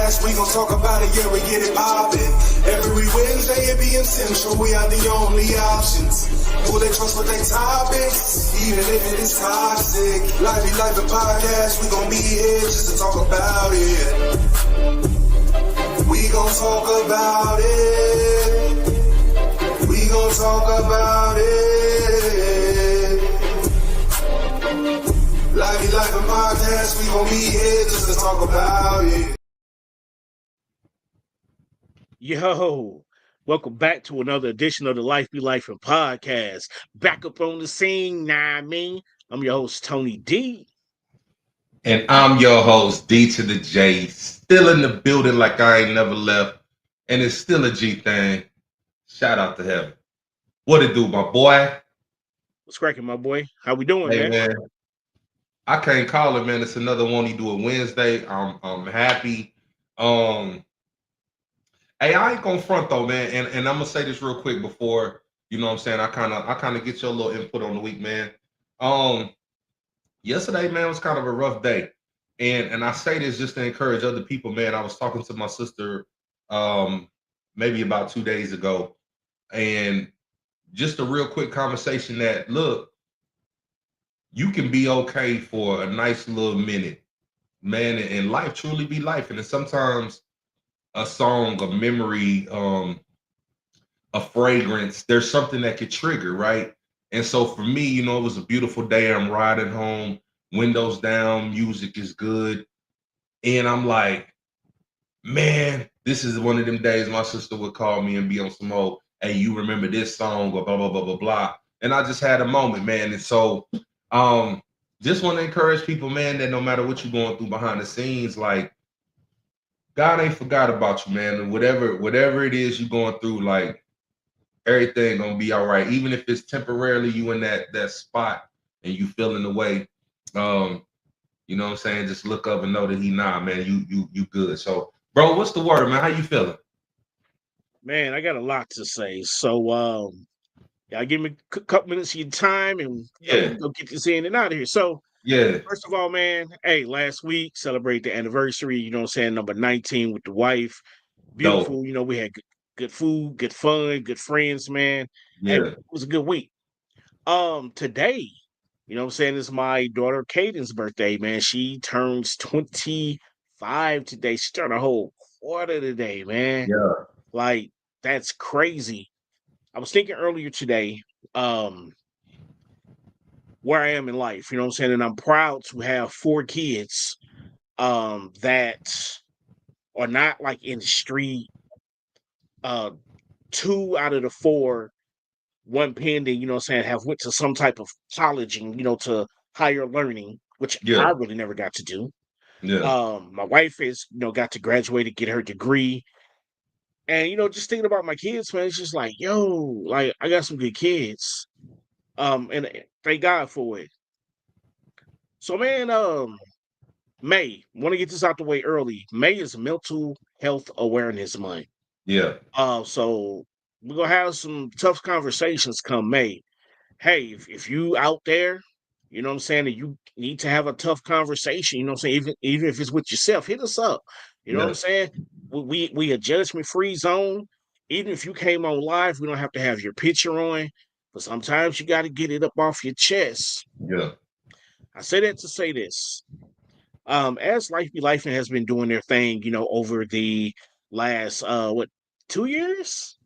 podcast, we gon' talk about it, yeah, we get it poppin'. Every Wednesday it be essential, we are the only options. Who they trust with their topics, even if it is toxic. Life and podcast, we gon' be here just to talk about it. We gon' talk about it. We gon' talk about it. Life and podcast, we gon' be here just to talk about it. Yo, welcome back to another edition of the Life Be Life and podcast. Back up on the scene, nah, I mean. I'm your host, Tony D. And I'm your host, D to the J. Still in the building like I ain't never left. And it's still a G thing. Shout out to heaven. What it do, my boy? What's cracking, my boy? How we doing, Hey, man? I can't call it, man. It's another one you do a Wednesday. I'm happy. Hey, I ain't gonna front though, man. And I'm gonna say this real quick before, you know what I'm saying, I kinda get your little input on the week, man. Yesterday, man, was kind of a rough day. And I say this just to encourage other people, man. I was talking to my sister maybe about 2 days ago, and just a real quick conversation that, look, you can be okay for a nice little minute, man, and life truly be life. And sometimes a song, a memory, a fragrance, there's something that could trigger, right? And so for me, you know, it was a beautiful day. I'm riding home, windows down, music is good. And I'm like, man, this is one of them days my sister would call me and be on some old, hey, you remember this song or blah, blah, blah, blah, blah. And I just had a moment, man. And so just want to encourage people, man, that no matter what you're going through behind the scenes, like, God ain't forgot about you, man. And whatever it is you're going through, like, everything gonna be all right. Even if it's temporarily you in that spot and you feeling the way, you know what I'm saying? Just look up and know that man, you good. So, bro, what's the word, man? How you feeling? Man, I got a lot to say. So, y'all give me a couple minutes of your time and go get this in and out of here. So, first of all, man, hey, last week celebrate the anniversary, you know what I'm saying, number 19 with the wife. Beautiful, Dope. you know, we had good food, good fun, good friends, man. Yeah. Hey, it was a good week. Today, you know what I'm saying, it's my daughter Caden's birthday, man. She turns 25 today. She turned a whole quarter today, man. Yeah. Like, that's crazy. I was thinking earlier today, where I am in life, you know what I'm saying? And I'm proud to have 4 kids that are not like in the street. 2 out of the 4, one pending, you know what I'm saying, have went to some type of college and, you know, to higher learning, which I really never got to do. Yeah. My wife is, you know, got to graduate and get her degree. And, you know, just thinking about my kids, man, it's just like, yo, like, I got some good kids. And thank God for it. So, man, May, want to get this out the way early. May is Mental Health Awareness Month. Yeah. So we're gonna have some tough conversations come May. Hey, if you out there, you know what I'm saying, and you need to have a tough conversation, you know what I'm saying, even if it's with yourself, hit us up. You know what I'm saying? We a judgment-free zone. Even if you came on live, we don't have to have your picture on, but sometimes you got to get it up off your chest. Yeah. I say that to say this. As Life Be Life has been doing their thing, you know, over the last 2 years?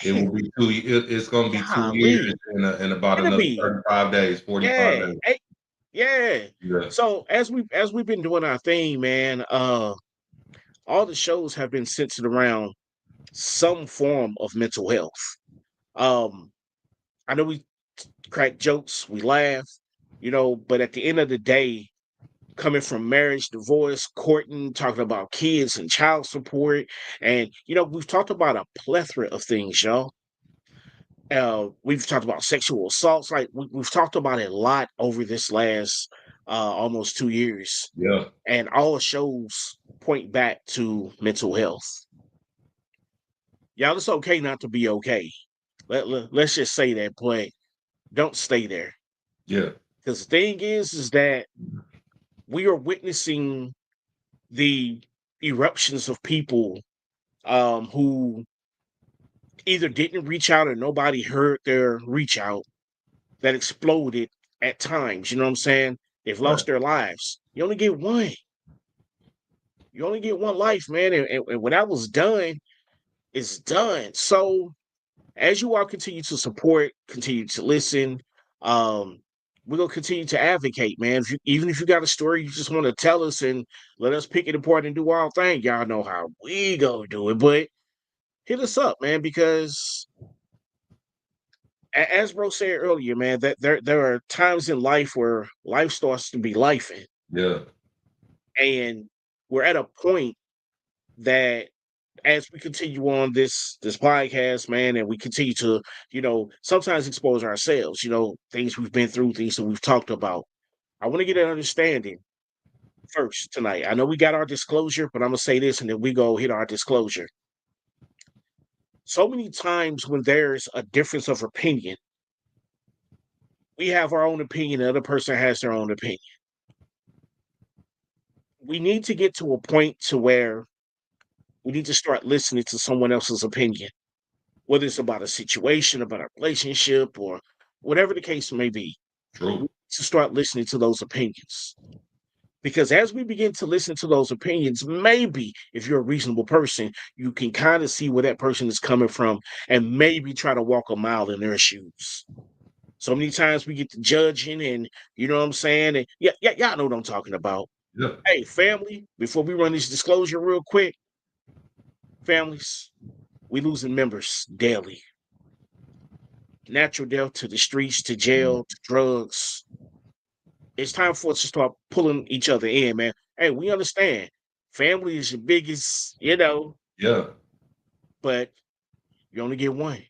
It will be it's gonna be 2 Golly. years in about It'll another be 35 days, 45 days. Yeah. Yeah. So as we've been doing our thing, man, all the shows have been centered around some form of mental health. I know we crack jokes, we laugh, you know, but at the end of the day, coming from marriage, divorce, courting, talking about kids and child support, and you know, we've talked about a plethora of things, y'all. We've talked about sexual assaults, like we've talked about it a lot over this last almost 2 years. Yeah. And all shows point back to mental health. Y'all, it's okay not to be okay. Let's just say that, but don't stay there. Yeah. Because the thing is that we are witnessing the eruptions of people who either didn't reach out or nobody heard their reach out that exploded at times. You know what I'm saying? They've lost their lives. You only get one. You only get one life, man. And when that was done, it's done. So as you all continue to support, continue to listen, we're gonna continue to advocate, man. Even if you got a story you just want to tell us and let us pick it apart and do our thing, y'all know how we go do it. But hit us up, man, because as bro said earlier, man, that there are times in life where life starts to be lifing, Yeah. and we're at a point that as we continue on this podcast, man, and we continue to, sometimes expose ourselves, things we've been through, things that we've talked about. I want to get an understanding first tonight. I know we got our disclosure, but I'm gonna say this and then we go hit our disclosure. So many times when there's a difference of opinion, we have our own opinion, the other person has their own opinion. We need to get to a point to where we need to start listening to someone else's opinion, whether it's about a situation, about a relationship, or whatever the case may be. True. To start listening to those opinions. Because as we begin to listen to those opinions, maybe if you're a reasonable person, you can kind of see where that person is coming from and maybe try to walk a mile in their shoes. So many times we get to judging and you know what I'm saying? And y'all know what I'm talking about. Yeah. Hey, family, before we run this disclosure real quick, families, we losing members daily. Natural death to the streets, to jail, to drugs. It's time for us to start pulling each other in, man. Hey, we understand family is your biggest, Yeah. but you only get one.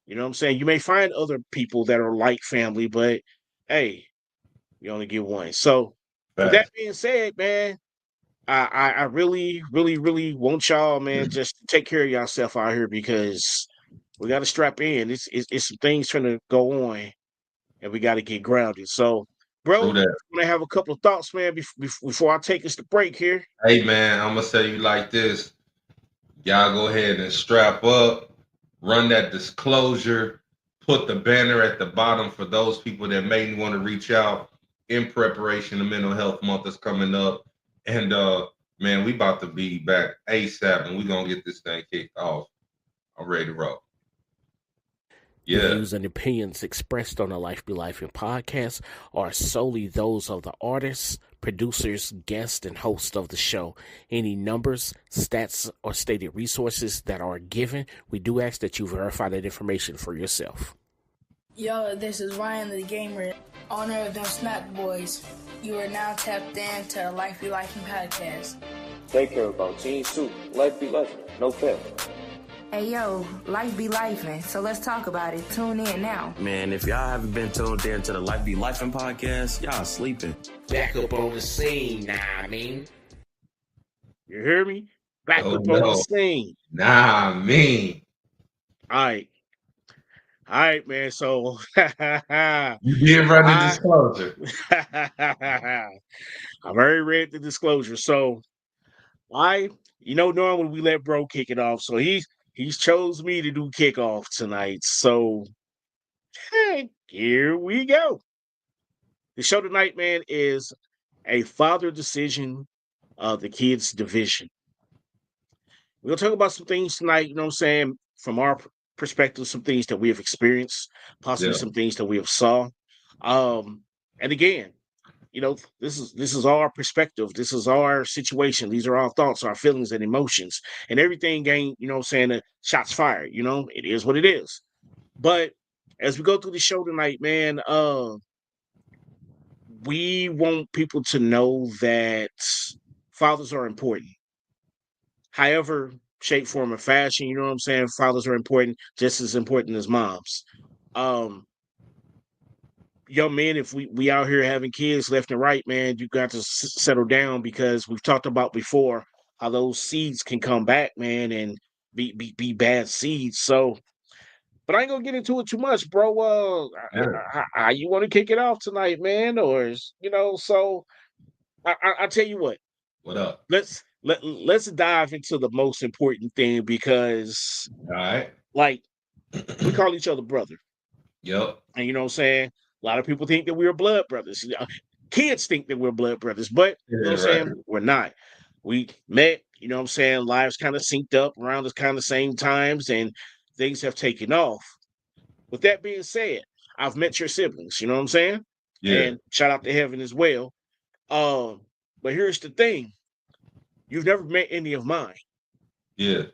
You know what I'm saying? You may find other people that are like family, but hey, you only get one. So with that being said, man, I really, really, really want y'all, man, just to take care of yourself out here because we got to strap in. It's some things trying to go on, and we got to get grounded. So, bro, True that. I'm gonna have a couple of thoughts, man, before I take us to break here. Hey man, I'm gonna say you like this. Y'all go ahead and strap up, run that disclosure, put the banner at the bottom for those people that may want to reach out in preparation. The mental health month is coming up. And man, we about to be back ASAP and we're gonna get this thing kicked off. I'm ready to roll. The views and opinions expressed on the Life Be Life podcast are solely those of the artists, producers, guests, and hosts of the show. Any numbers, stats, or stated resources that are given, we do ask that you verify that information for yourself. Yo, this is Ryan the Gamer, owner of them Snap Boys. You are now tapped in to the Life Be Life podcast. Take care about Team Soup. Life be life. No fail. Hey yo, life be lifing, so let's talk about it. Tune in now. Man, if y'all haven't been tuned in to the Life Be Lifing podcast, y'all sleeping. Back up on the scene, nah, I mean. You hear me? Back up on the scene. Nah, mean. All right, man. So you did run the disclosure. I've already read the disclosure. So normally we let bro kick it off. So he's chose me to do kickoff tonight. So hey, here we go. The show tonight, man, is a father decision of the kids division. We're gonna talk about some things tonight, you know what I'm saying, from our perspective, some things that we have experienced, possibly some things that we have saw. And again, this is our perspective. This is our situation. These are our thoughts, our feelings and emotions. And everything ain't, shots fired. It is what it is. But as we go through the show tonight, man, we want people to know that fathers are important. However, shape, form, or fashion, you know what I'm saying? Fathers are important, just as important as moms. Young men, if we out here having kids left and right, man, you got to settle down because we've talked about before how those seeds can come back, man, and be bad seeds. So, but I ain't gonna get into it too much, bro. How you want to kick it off tonight, man? Or so I tell you what. What up? Let's let's dive into the most important thing, because All right. like we call each other brother. Yep. And you know what I'm saying? A lot of people think that we're blood brothers. Kids think that we're blood brothers, but you know what I'm saying? We're not. We met, you know what I'm saying? Lives kind of synced up around the kind of same times, and things have taken off. With that being said, I've met your siblings, you know what I'm saying? Yeah. And shout out to Heaven as well. But here's the thing. You've never met any of mine. Yeah.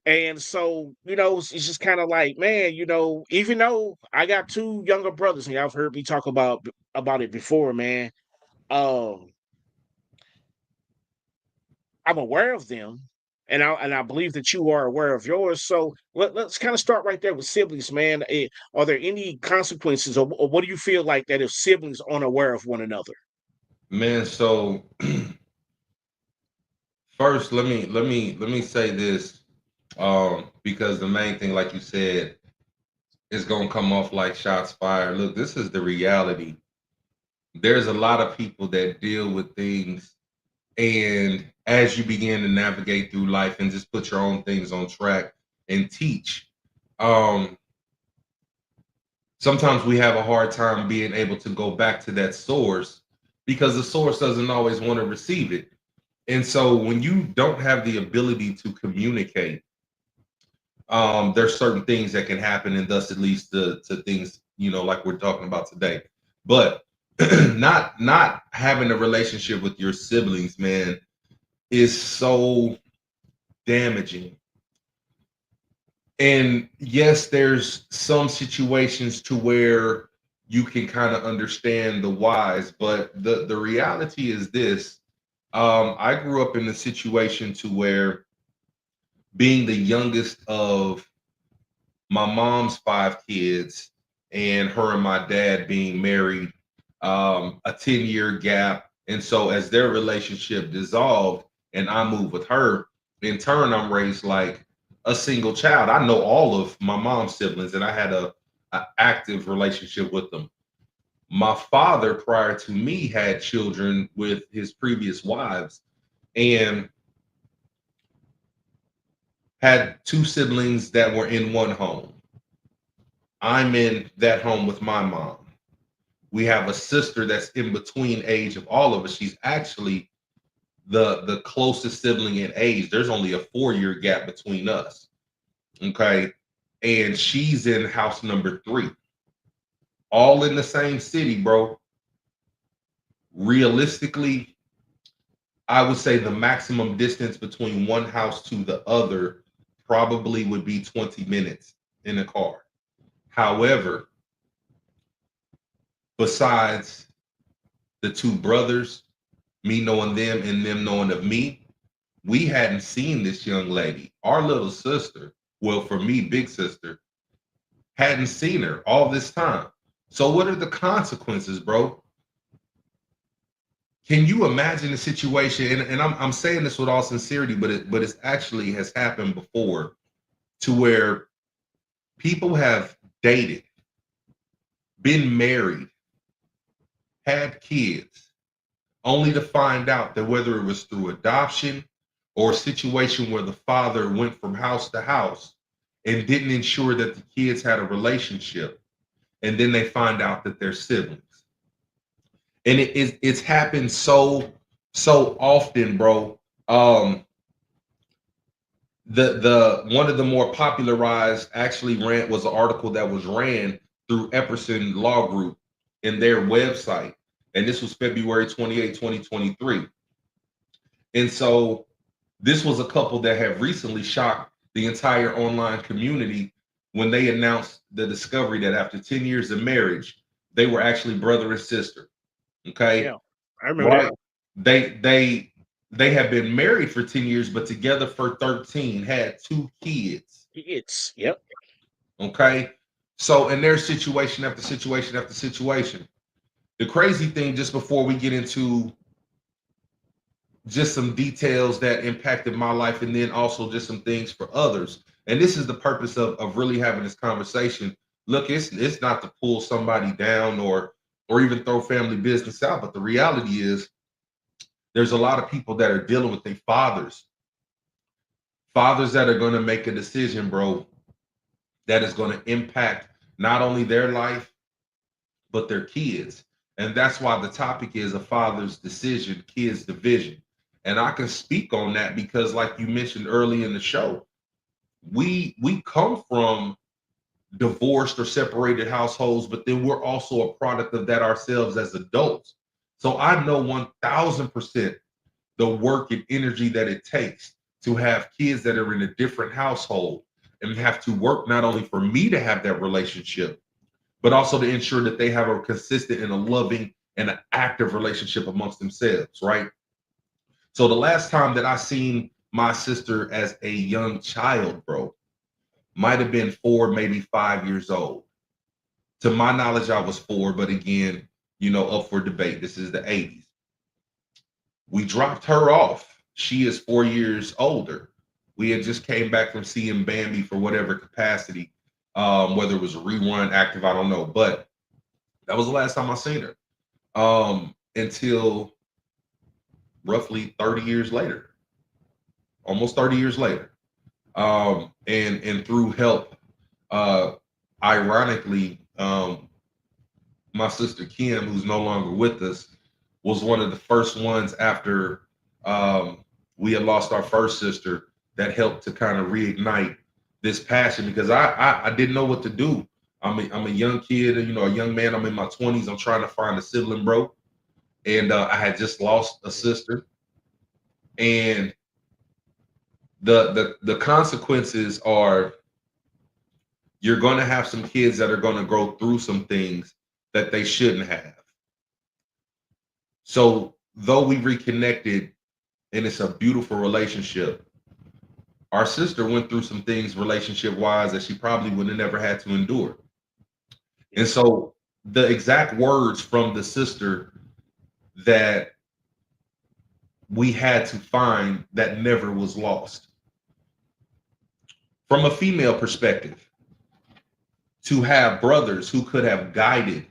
And so, you know, it's just kind of like, man, you know, even though I got two younger brothers, and y'all have heard me talk about it before, man. I'm aware of them, and I believe that you are aware of yours. So let's kind of start right there with siblings, man. Are there any consequences, or what do you feel like that if siblings aren't aware of one another? Man, so first let me say this. Because the main thing, like you said, is gonna come off like shots fired. Look, this is the reality. There's a lot of people that deal with things, and as you begin to navigate through life and just put your own things on track and teach, sometimes we have a hard time being able to go back to that source because the source doesn't always want to receive it. And so when you don't have the ability to communicate, there's certain things that can happen, and thus it leads to things, you know, like we're talking about today. But not having a relationship with your siblings, man, is so damaging. And yes, there's some situations to where you can kind of understand the whys, but the reality is this. I grew up in a situation to where, being the youngest of my mom's 5 kids and her and my dad being married, a 10-year gap. And so as their relationship dissolved and I moved with her, in turn, I'm raised like a single child. I know all of my mom's siblings, and I had a active relationship with them. My father, prior to me, had children with his previous wives and had 2 siblings that were in one home. I'm in that home with my mom. We have a sister that's in between age of all of us. She's actually the closest sibling in age. There's only a 4-year gap between us. Okay. And she's in house number 3. All in the same city, bro. Realistically, I would say the maximum distance between one house to the other probably would be 20 minutes in a car. However, besides the 2 brothers, me knowing them and them knowing of me, we hadn't seen this young lady. Our little sister, well, for me, big sister, hadn't seen her all this time. So what are the consequences, bro? Can you imagine a situation, and I'm saying this with all sincerity, but it's actually has happened before, to where people have dated, been married, had kids, only to find out that whether it was through adoption or a situation where the father went from house to house and didn't ensure that the kids had a relationship, and then they find out that they're siblings. And it's happened so often, bro. The one of the more popularized actually was an article that was ran through Epperson Law Group in their website, and this was February 28, 2023. And so this was a couple that have recently shocked the entire online community when they announced the discovery that after 10 years of marriage, they were actually brother and sister. Okay. Yeah, I remember that. They have been married for 10 years, but together for 13, had 2 kids. Kids, yep. Okay. So in their situation after situation after situation, the crazy thing, just before we get into just some details that impacted my life, and then also just some things for others. And this is the purpose of really having this conversation. Look, it's not to pull somebody down or even throw family business out, but the reality is There's a lot of people that are dealing with their fathers that are going to make a decision, bro, that is going to impact not only their life, but their kids. And that's why the topic is a father's decision, kids' division. And I can speak on that because, like you mentioned early in the show, we come from divorced or separated households, but then we're also a product of that ourselves as adults. So I know 1000% the work and energy that it takes to have kids that are in a different household and have to work not only for me to have that relationship, but also to ensure that they have a consistent and a loving and an active relationship amongst themselves, right? So the last time that I seen my sister as a young child, bro, might have been 4, maybe 5 years old. To my knowledge, I was 4, but again, you know, up for debate. This is the 80s. We dropped her off. She is 4 years older. We had just came back from seeing Bambi for whatever capacity, whether it was a rerun, active, I don't know. But that was the last time I seen her until roughly 30 years later, almost 30 years later. And through help, ironically, my sister Kim, who's no longer with us, was one of the first ones after we had lost our first sister that helped to kind of reignite this passion, because I didn't know what to do. I'm a young kid, you know, a young man. I'm in my 20s. I'm trying to find a sibling, bro. And I had just lost a sister. And the consequences are you're going to have some kids that are going to go through some things that they shouldn't have. So though we reconnected and it's a beautiful relationship, our sister went through some things relationship wise that she probably would have never had to endure. And so the exact words from the sister that we had to find that never was lost. From a female perspective, to have brothers who could have guided,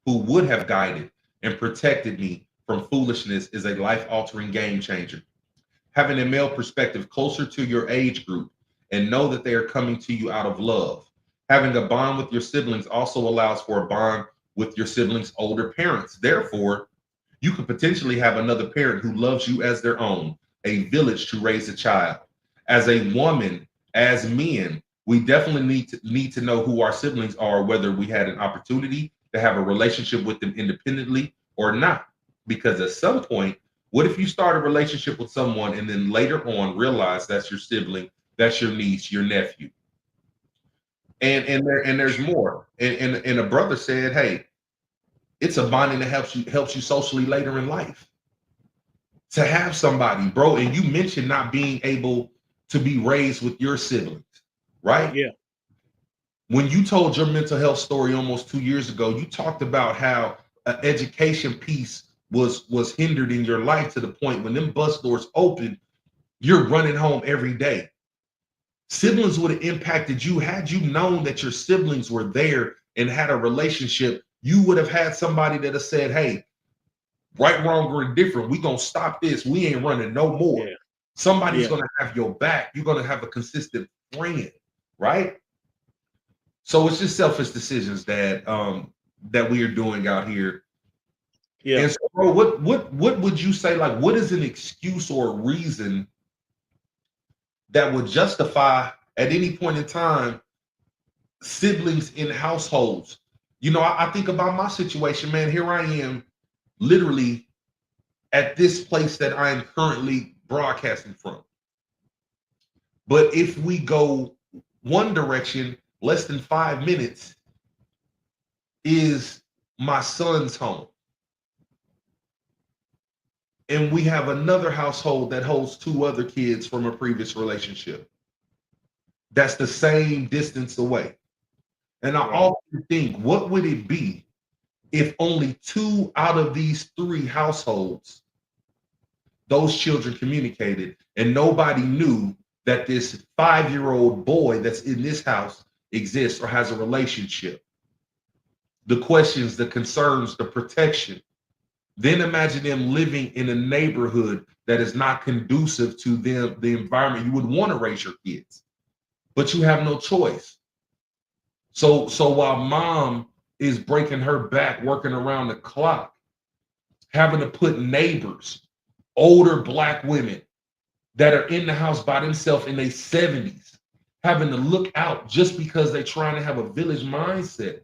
who would have guided and protected me from foolishness is a life-altering game changer. Having a male perspective closer to your age group and know that they are coming to you out of love. Having a bond with your siblings also allows for a bond with your siblings' older parents. Therefore, you could potentially have another parent who loves you as their own, a village to raise a child. As a woman, as men, we definitely need to know who our siblings are, whether we had an opportunity to have a relationship with them independently or not. Because at some point, what if you start a relationship with someone and then later on realize that's your sibling, that's your niece, your nephew, and there's more. And a brother said, hey, it's a bonding that helps you socially later in life. To have somebody, bro, and you mentioned not being able to be raised with your siblings, right? Yeah. When you told your mental health story almost 2 years ago, you talked about how an education piece was hindered in your life to the point when them bus doors open, you're running home every day. Siblings would have impacted you. Had you known that your siblings were there and had a relationship, you would have had somebody that have said, hey, right, wrong, or indifferent, we gonna stop this. We ain't running no more. Yeah. Somebody's gonna have your back. You're gonna have a consistent friend, right? So it's just selfish decisions that that we are doing out here. Yeah. And so, bro, what would you say? Like, what is an excuse or a reason that would justify at any point in time siblings in households? You know, I think about my situation, man. Here I am, literally at this place that I am currently broadcasting from. But if we go one direction, less than 5 minutes is my son's home. And we have another household that holds 2 other kids from a previous relationship. That's the same distance away. And I often think, what would it be if only 2 out of these 3 households, those children communicated and nobody knew that this 5-year-old boy that's in this house exists or has a relationship? The questions, the concerns, the protection Then imagine them living in a neighborhood that is not conducive to them, the environment you would want to raise your kids, but you have no choice. So while mom is breaking her back, working around the clock, having to put neighbors, older Black women that are in the house by themselves in their 70s, having to look out just because they're trying to have a village mindset.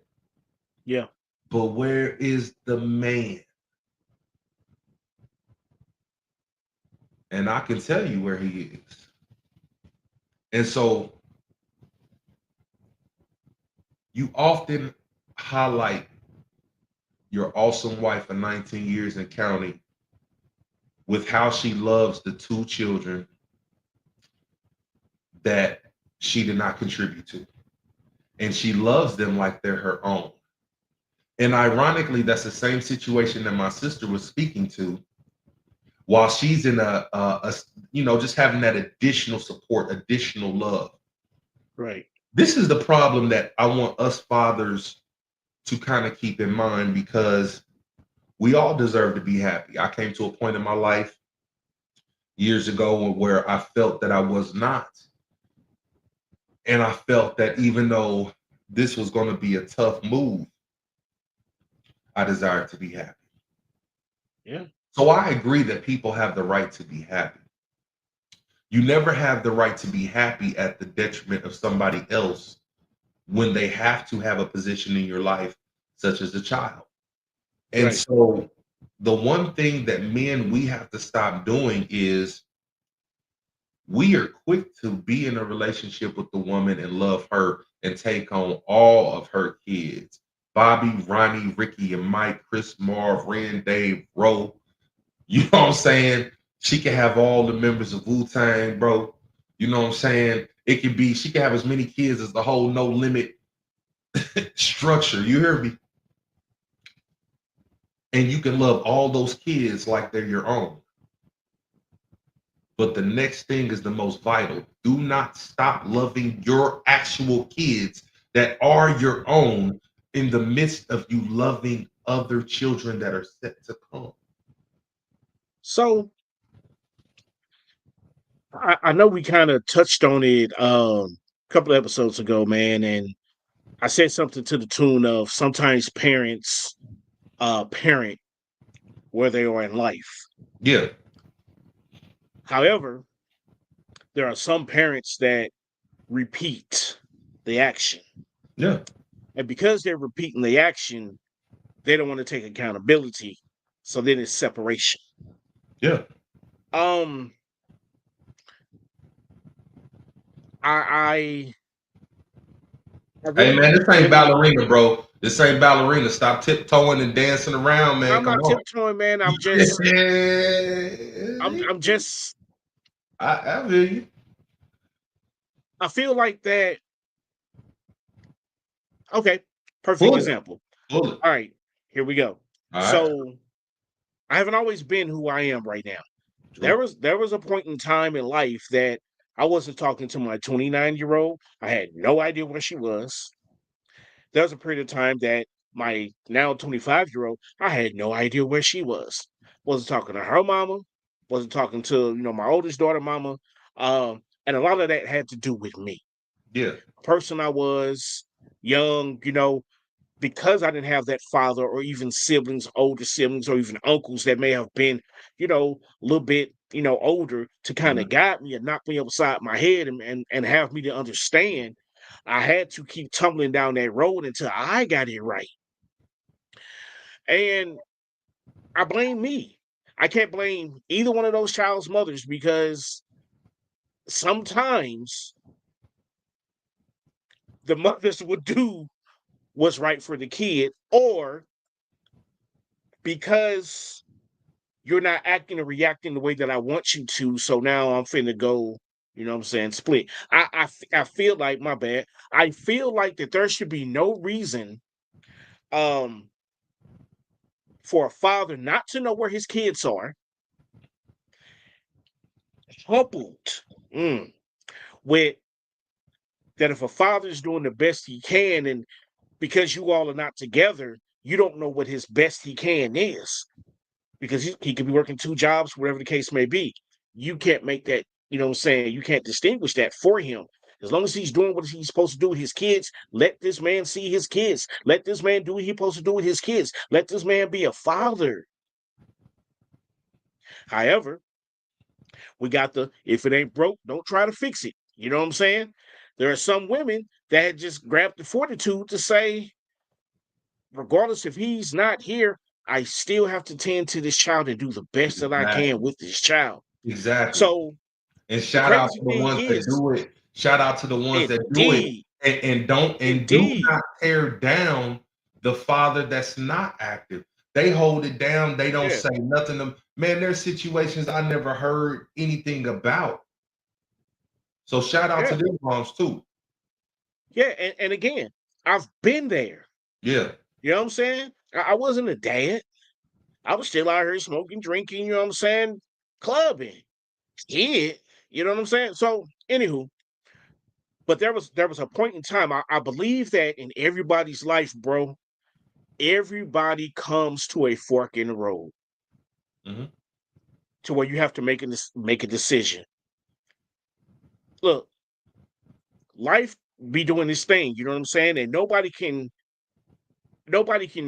Yeah. But where is the man? And I can tell you where he is. And so you often highlight your awesome wife of 19 years and counting with how she loves the 2 children that she did not contribute to. And she loves them like they're her own. And ironically, that's the same situation that my sister was speaking to, while she's in a just having that additional support, additional love. Right. This is the problem that I want us fathers to kind of keep in mind, because we all deserve to be happy. I came to a point in my life years ago where I felt that I was not. And I felt that even though this was going to be a tough move, I desired to be happy. Yeah. So I agree that people have the right to be happy. You never have the right to be happy at the detriment of somebody else when they have to have a position in your life, such as a child. And Right. so the one thing that men, we have to stop doing is we are quick to be in a relationship with the woman and love her and take on all of her kids. Bobby, Ronnie, Ricky, and Mike, Chris, Marv, Ren, Dave, Ro. You know what I'm saying? She can have all the members of Wu-Tang, bro. You know what I'm saying? It can be, she can have as many kids as the whole No Limit structure. You hear me? And you can love all those kids like they're your own. But the next thing is the most vital. Do not stop loving your actual kids that are your own in the midst of you loving other children that are set to come. So I know we kind of touched on it a couple of episodes ago, man, and I said something to the tune of sometimes parents parent where they are in life. Yeah. However, there are some parents that repeat the action. Yeah. And because they're repeating the action, they don't want to take accountability. So then it's separation. Yeah. I Hey man, this ain't ballerina, bro. This ain't ballerina. Stop tiptoeing and dancing around, man. I'm Come not on. tiptoeing, man. I'm just I feel you. I feel like that. Okay, perfect example. All right, here we go. So I haven't always been who I am right now. True. There was a point in time in life that I wasn't talking to my 29-year-old. I had no idea where she was. There was a period of time that my now 25-year-old, I had no idea where she was. Wasn't talking to her mama. Wasn't talking to my oldest daughter mama. And a lot of that had to do with me. Yeah. Person I was, young, because I didn't have that father or even siblings, older siblings, or even uncles that may have been, a little bit, older to kind of guide me and knock me upside my head and have me to understand. I had to keep tumbling down that road until I got it right. And I blame me. I can't blame either one of those child's mothers, because sometimes the mothers would do what's right for the kid, or because you're not acting or reacting the way that I want you to, so now I'm finna go, split. I feel like, my bad, I feel like that there should be no reason for a father not to know where his kids are, coupled with that if a father is doing the best he can, and because you all are not together, you don't know what his best he can is. because he could be working 2 jobs, whatever the case may be. You can't make that, you know what I'm saying? You can't distinguish that for him. As long as he's doing what he's supposed to do with his kids, let this man see his kids. Let this man do what he's supposed to do with his kids. Let this man be a father. However, we got the, if it ain't broke, don't try to fix it. You know what I'm saying? There are some women that just grab the fortitude to say, regardless if he's not here, I still have to tend to this child and do the best that I can with this child. Exactly. So, and shout out to the ones that do it. Shout out to the ones that do it and do not tear down the father that's not active. They hold it down. They don't say nothing. Man, there's situations I never heard anything about. So shout out to them moms too. Yeah, and again, I've been there. Yeah. You know what I'm saying? I wasn't a dad. I was still out here smoking, drinking, you know what I'm saying? Clubbing. Kid. You know what I'm saying? So, anywho, but there was a point in time, I believe that in everybody's life, bro, everybody comes to a fork in the road. Mm-hmm. To where you have to make a decision. Look, life be doing this thing, you know what I'm saying? And nobody can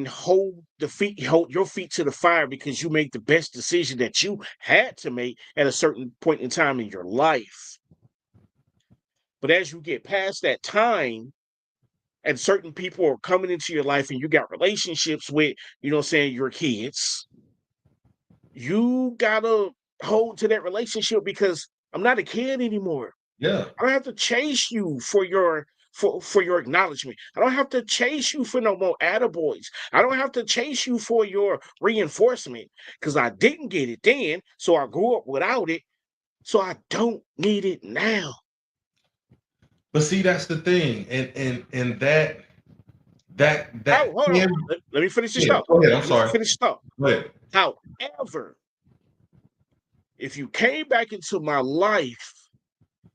hold your feet to the fire because you make the best decision that you had to make at a certain point in time in your life. But as you get past that time, and certain people are coming into your life and you got relationships with, you know what I'm saying, your kids, you gotta hold to that relationship because I'm not a kid anymore. Yeah. I don't have to chase you for your acknowledgement. I don't have to chase you for no more attaboys. I don't have to chase you for your reinforcement because I didn't get it then, so I grew up without it, so I don't need it now. But see, that's the thing, and that hold on. Let me finish this up. Go ahead. I'm sorry. Finish up. Go ahead. However, if you came back into my life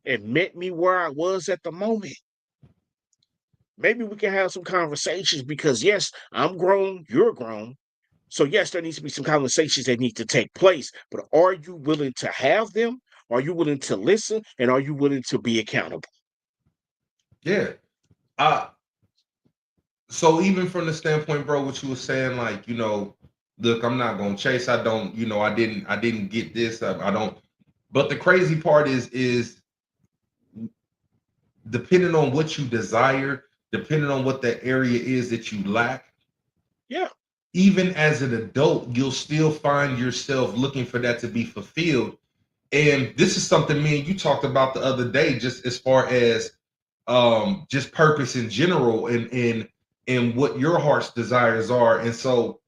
and met me where I was at the moment, maybe we can have some conversations because yes, I'm grown, you're grown. So yes, there needs to be some conversations that need to take place, but are you willing to have them? Are you willing to listen? And are you willing to be accountable? Yeah. So even from the standpoint, bro, what you were saying, like, you know, look, I'm not gonna chase. I don't, you know, I didn't get this. I don't. But the crazy part is depending on what you desire, depending on what that area is that you lack. Yeah. Even as an adult, you'll still find yourself looking for that to be fulfilled. And this is something me and you talked about the other day, just as far as just purpose in general and what your heart's desires are. And so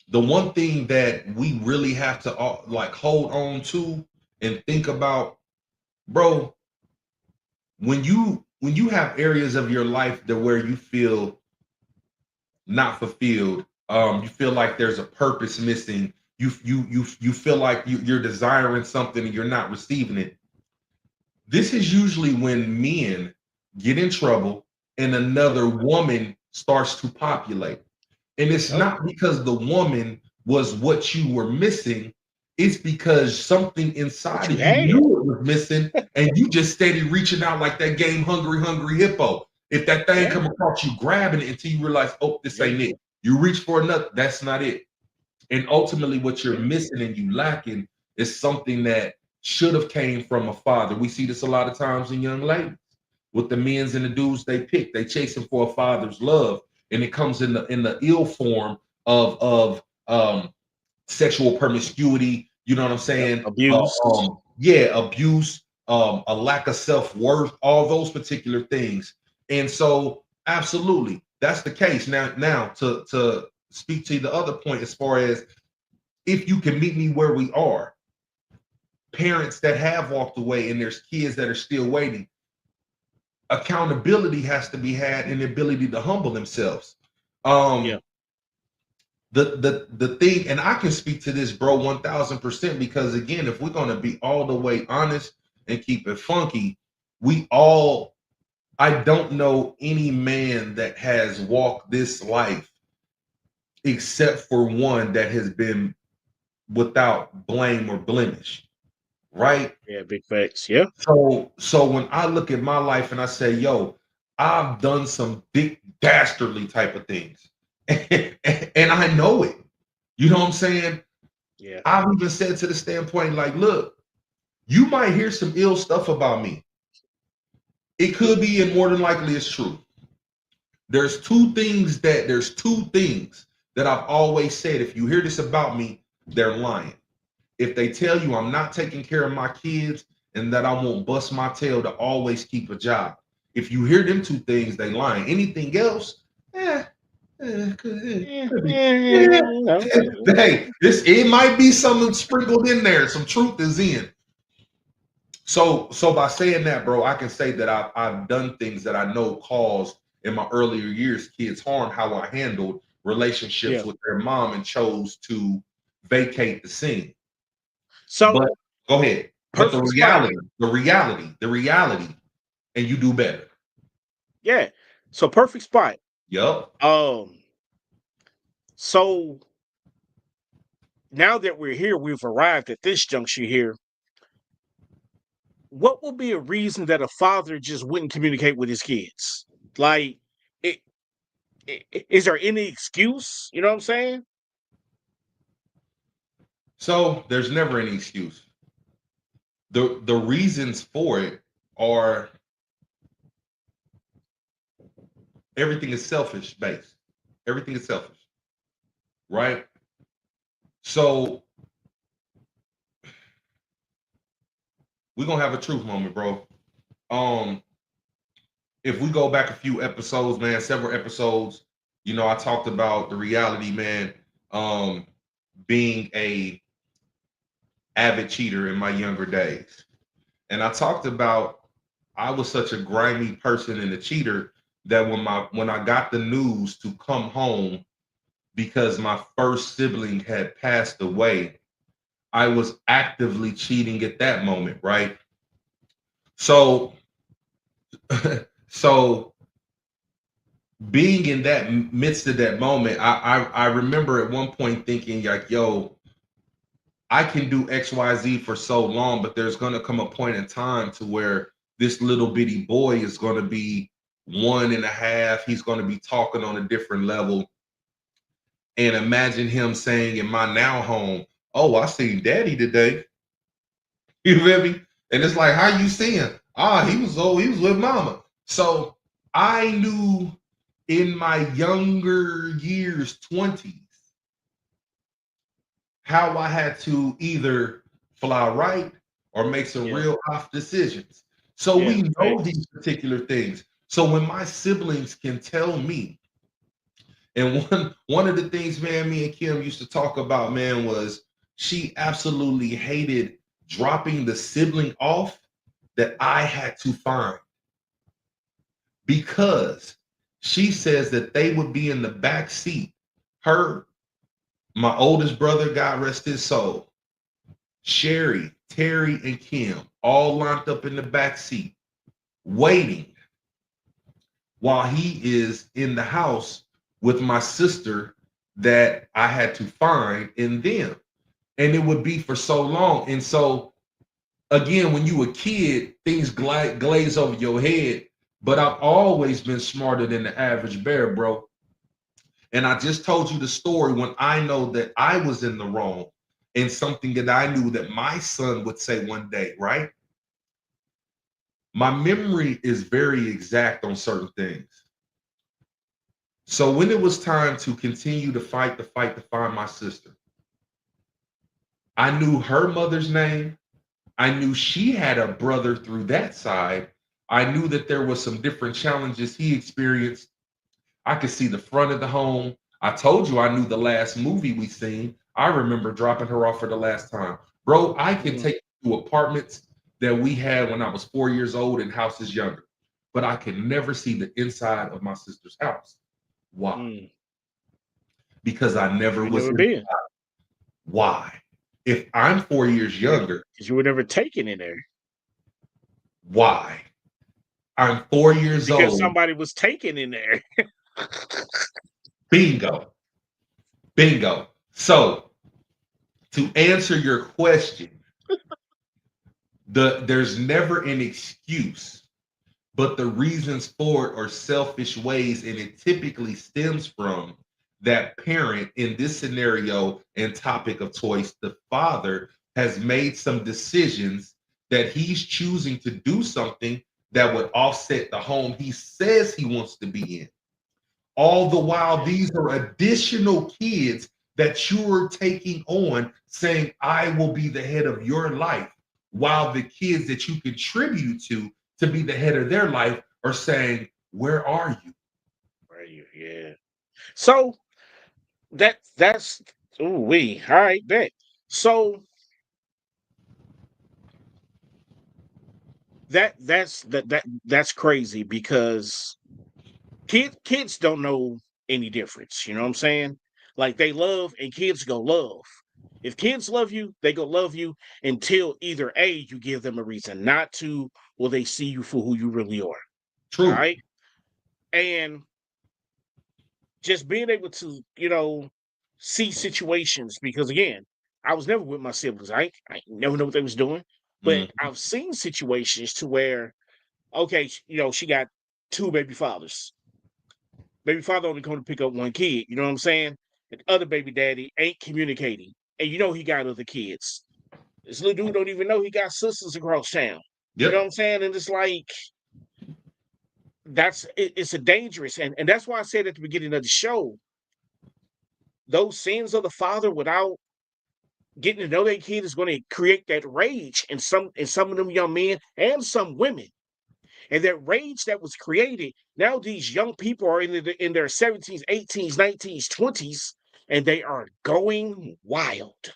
the one thing that we really have to like hold on to and think about, bro, when you have areas of your life that where you feel not fulfilled, you feel like there's a purpose missing, you feel like you're desiring something and you're not receiving it. This is usually when men get in trouble and another woman starts to populate. And it's not because the woman was what you were missing. It's because something inside of you knew it was missing and you just steady reaching out like that game hungry hippo. If that thing come across you, grabbing it until you realize, oh, this ain't it. You reach for another, that's not it. And ultimately what you're missing and you lacking is something that should have came from a father. We see this a lot of times in young ladies with the men's and the dudes they pick. They chasing for a father's love, and it comes in the ill form of sexual promiscuity. You know what I'm saying? Abuse. Abuse. A lack of self-worth. All those particular things. And so, absolutely, that's the case. Now to speak to the other point, as far as if you can meet me where we are. Parents that have walked away and there's kids that are still waiting. Accountability has to be had and the ability to humble themselves. The thing, and I can speak to this, bro, 1000%, because again, if we're gonna be all the way honest and keep it funky, I don't know any man that has walked this life except for one that has been without blame or blemish, right? Yeah, big facts. Yeah. So when I look at my life and I say, yo, I've done some big dastardly type of things, and I know it. You know what I'm saying? Yeah. I've even said to the standpoint, like, look, you might hear some ill stuff about me. It could be, and more than likely it's true. There's two things that I've always said. If you hear this about me, they're lying. If they tell you I'm not taking care of my kids and that I won't bust my tail to always keep a job, if you hear them two things, they lying. Anything else, hey, it might be something sprinkled in there. Some truth is in. So by saying that, bro, I can say that I've done things that I know caused in my earlier years kids harm. How I handled relationships with their mom and chose to vacate the scene. So but go ahead. But the reality, and you do better. Yeah. So perfect spot. Yup. So now that we're here, we've arrived at this juncture here. What would be a reason that a father just wouldn't communicate with his kids? Like, is there any excuse? You know what I'm saying? So there's never any excuse. The reasons for it are everything is selfish based. Everything is selfish. Right? So we're gonna have a truth moment, bro. If we go back a few episodes, man, several episodes, you know, I talked about the reality, man, being a avid cheater in my younger days. And I talked about I was such a grimy person and a cheater that when I got the news to come home because my first sibling had passed away, I was actively cheating at that moment, right? So being in that midst of that moment, I remember at one point thinking like, yo, I can do XYZ for so long, but there's going to come a point in time to where this little bitty boy is going to be 1.5. He's going to be talking on a different level. And imagine him saying in my now home, oh, I seen daddy today. You feel me? And it's like, how you see him? He was with mama. So I knew in my younger years, 20s, how I had to either fly right or make some real off decisions. So we know these particular things. So when my siblings can tell me, and one of the things, man, me and Kim used to talk about, man, was she absolutely hated dropping the sibling off that I had to find, because she says that they would be in the back seat. Her, my oldest brother, God rest his soul, Sherry, Terry, and Kim, all lined up in the back seat, waiting while he is in the house with my sister that I had to find in them. And it would be for so long. And so, again, when you a kid, things glaze over your head. But I've always been smarter than the average bear, bro. And I just told you the story when I know that I was in the wrong and something that I knew that my son would say one day, right? My memory is very exact on certain things. So when it was time to continue to fight to find my sister, I knew her mother's name. I knew she had a brother through that side. I knew that there was some different challenges he experienced. I could see the front of the home. I told you I knew the last movie we seen. I remember dropping her off for the last time. Bro, I can take you to apartments that we had when I was 4 years old and houses younger, but I can never see the inside of my sister's house. Why? Because I never was inside. Why? If I'm 4 years younger, because you were never taken in there. Why? I'm 4 years old. Because somebody was taken in there. Bingo. Bingo. So to answer your question, there's never an excuse, but the reasons for it are selfish ways, and it typically stems from that parent in this scenario and topic of choice. The father has made some decisions that he's choosing to do something that would offset the home he says he wants to be in. All the while, these are additional kids that you're taking on, saying, I will be the head of your life, while the kids that you contribute to be the head of their life are saying, where are you? Where are you? Yeah. So that's all right, bet. So that's crazy, because kids don't know any difference. You know what I'm saying? Like, they love, and kids go love. If kids love you, they go love you until either A, you give them a reason not to, or they see you for who you really are. True. All right. And just being able to, see situations, because again, I was never with my siblings. I never know what they was doing. But I've seen situations to where, okay, she got two baby fathers. Baby father only come to pick up one kid, you know what I'm saying? And the other baby daddy ain't communicating. And he got other kids. This little dude don't even know he got sisters across town. Yep. You know what I'm saying? And it's like, it's a dangerous, and that's why I said at the beginning of the show, those sins of the father without getting to know that kid is going to create that rage in some of them young men and some women. And that rage that was created, now these young people are in their 17s, 18s, 19s, 20s, and they are going wild.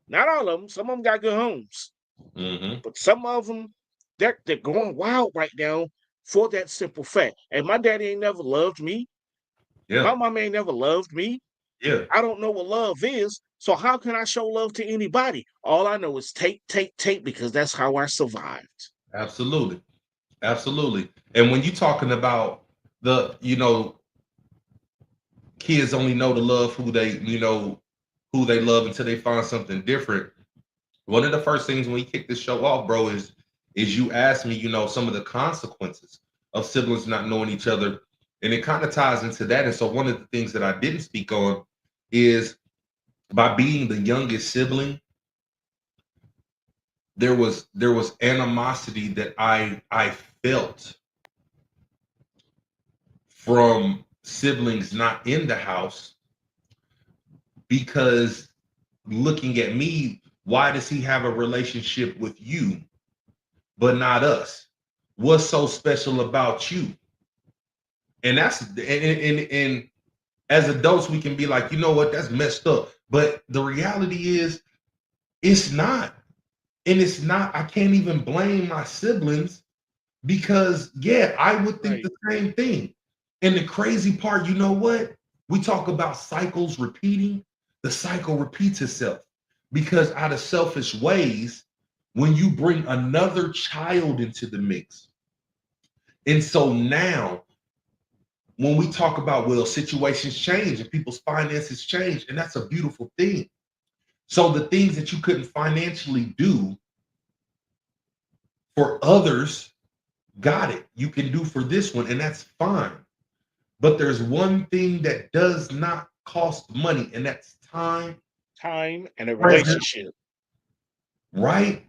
Not all of them. Some of them got good homes. But some of them, they're going wild right now for that simple fact. And my daddy ain't never loved me. Yeah. My mama ain't never loved me. Yeah. I don't know what love is. So how can I show love to anybody? All I know is take, because that's how I survived. Absolutely. Absolutely. And when you're talking about kids only know to love who they love until they find something different. One of the first things when we kick this show off, bro, is you asked me, some of the consequences of siblings not knowing each other. And it kind of ties into that. And so one of the things that I didn't speak on is, by being the youngest sibling, there was animosity that I felt from siblings not in the house, because looking at me, why does he have a relationship with you but not us? What's so special about you? And that's and as adults we can be like, you know what, that's messed up. But the reality is, it's not. And it's not, I can't even blame my siblings, because I would think the same thing. And the crazy part, you know what? We talk about cycles repeating. The cycle repeats itself, because out of selfish ways, when you bring another child into the mix. And so now, when we talk about, situations change and people's finances change, and that's a beautiful thing. So the things that you couldn't financially do for others, got it. You can do for this one, and that's fine. But there's one thing that does not cost money, and that's time. Time and a relationship. Right?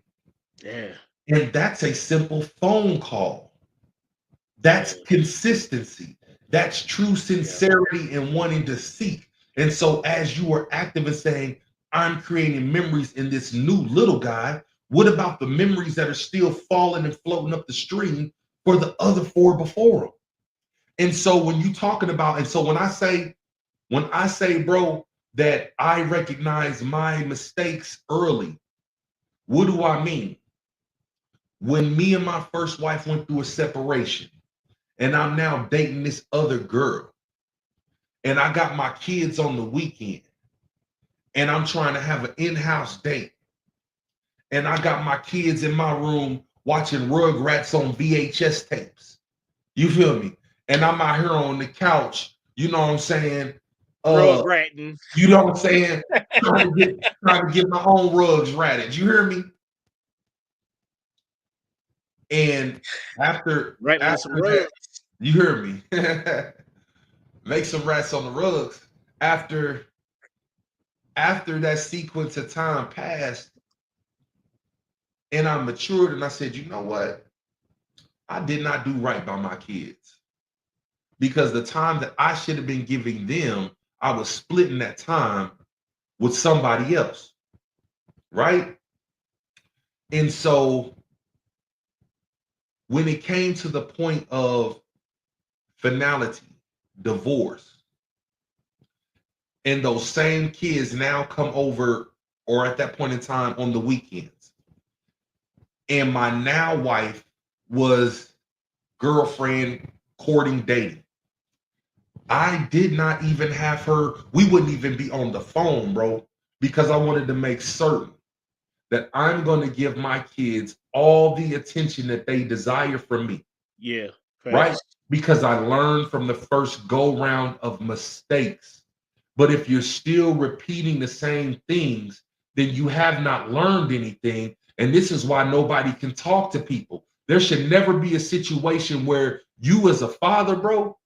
Yeah. And that's a simple phone call. That's consistency. That's true sincerity and wanting to seek. And so as you are active and saying, I'm creating memories in this new little guy, what about the memories that are still falling and floating up the stream for the other four before him? And so when you're talking about, and so when I say, bro, that I recognize my mistakes early, what do I mean? When me and my first wife went through a separation, and I'm now dating this other girl, and I got my kids on the weekend, and I'm trying to have an in-house date, and I got my kids in my room watching Rugrats on VHS tapes. You feel me? And I'm out here on the couch, you know what I'm saying, Rug ratting. You know what I'm saying? trying to get my own rugs ratted. You hear me? And after some rugs. that, you hear me? Make some rats on the rugs. After that sequence of time passed, and I matured, and I said, you know what? I did not do right by my kids, because the time that I should have been giving them, I was splitting that time with somebody else, right? And so when it came to the point of finality, divorce, and those same kids now come over, or at that point in time on the weekends, and my now wife was girlfriend, courting, dating. I did not even have her, we wouldn't even be on the phone, bro, because I wanted to make certain that I'm going to give my kids all the attention that they desire from me. Yeah. Right? Because I learned from the first go round of mistakes. But if you're still repeating the same things, then you have not learned anything. And this is why nobody can talk to people. There should never be a situation where you as a father, bro,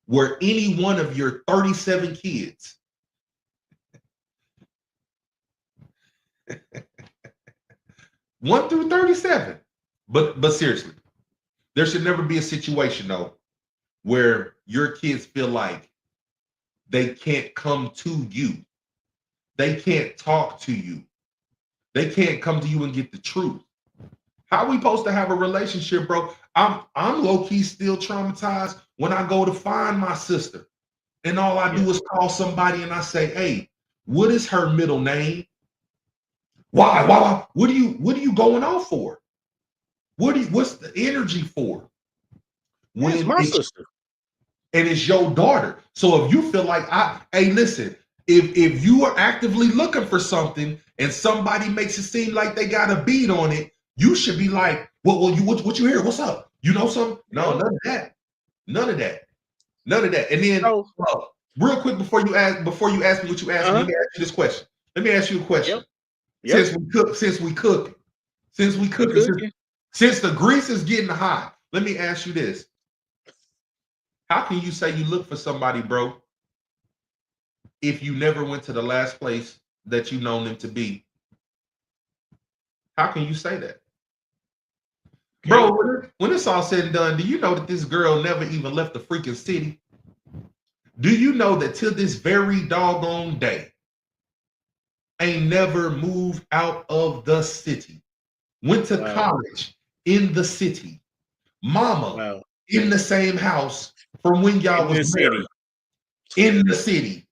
where any one of your 37 kids one through 37. But seriously, there should never be a situation though where your kids feel like they can't come to you. They can't talk to you. They can't come to you and get the truth. How are we supposed to have a relationship, bro? I'm low-key still traumatized when I go to find my sister. And all I do is call somebody and I say, hey, what is her middle name? Why? What are you going off for? What's the energy for? When it's my sister. And it's your daughter. So if you feel like hey, listen, if you are actively looking for something and somebody makes it seem like they got a beat on it, you should be like, what you hear? What's up? You know something? No, none of that. None of that. None of that. And then real quick before you ask me what you asked me, let me ask you this question. Let me ask you a question. Yep. Since we cook, since the grease is getting hot, let me ask you this. How can you say you look for somebody, bro, if you never went to the last place that you known them to be? How can you say that? Bro, when it's all said and done, do you know that this girl never even left the freaking city? Do you know that to this very doggone day, ain't never moved out of the city? Went to college in the city. Mama in the same house from when y'all was married. In the city.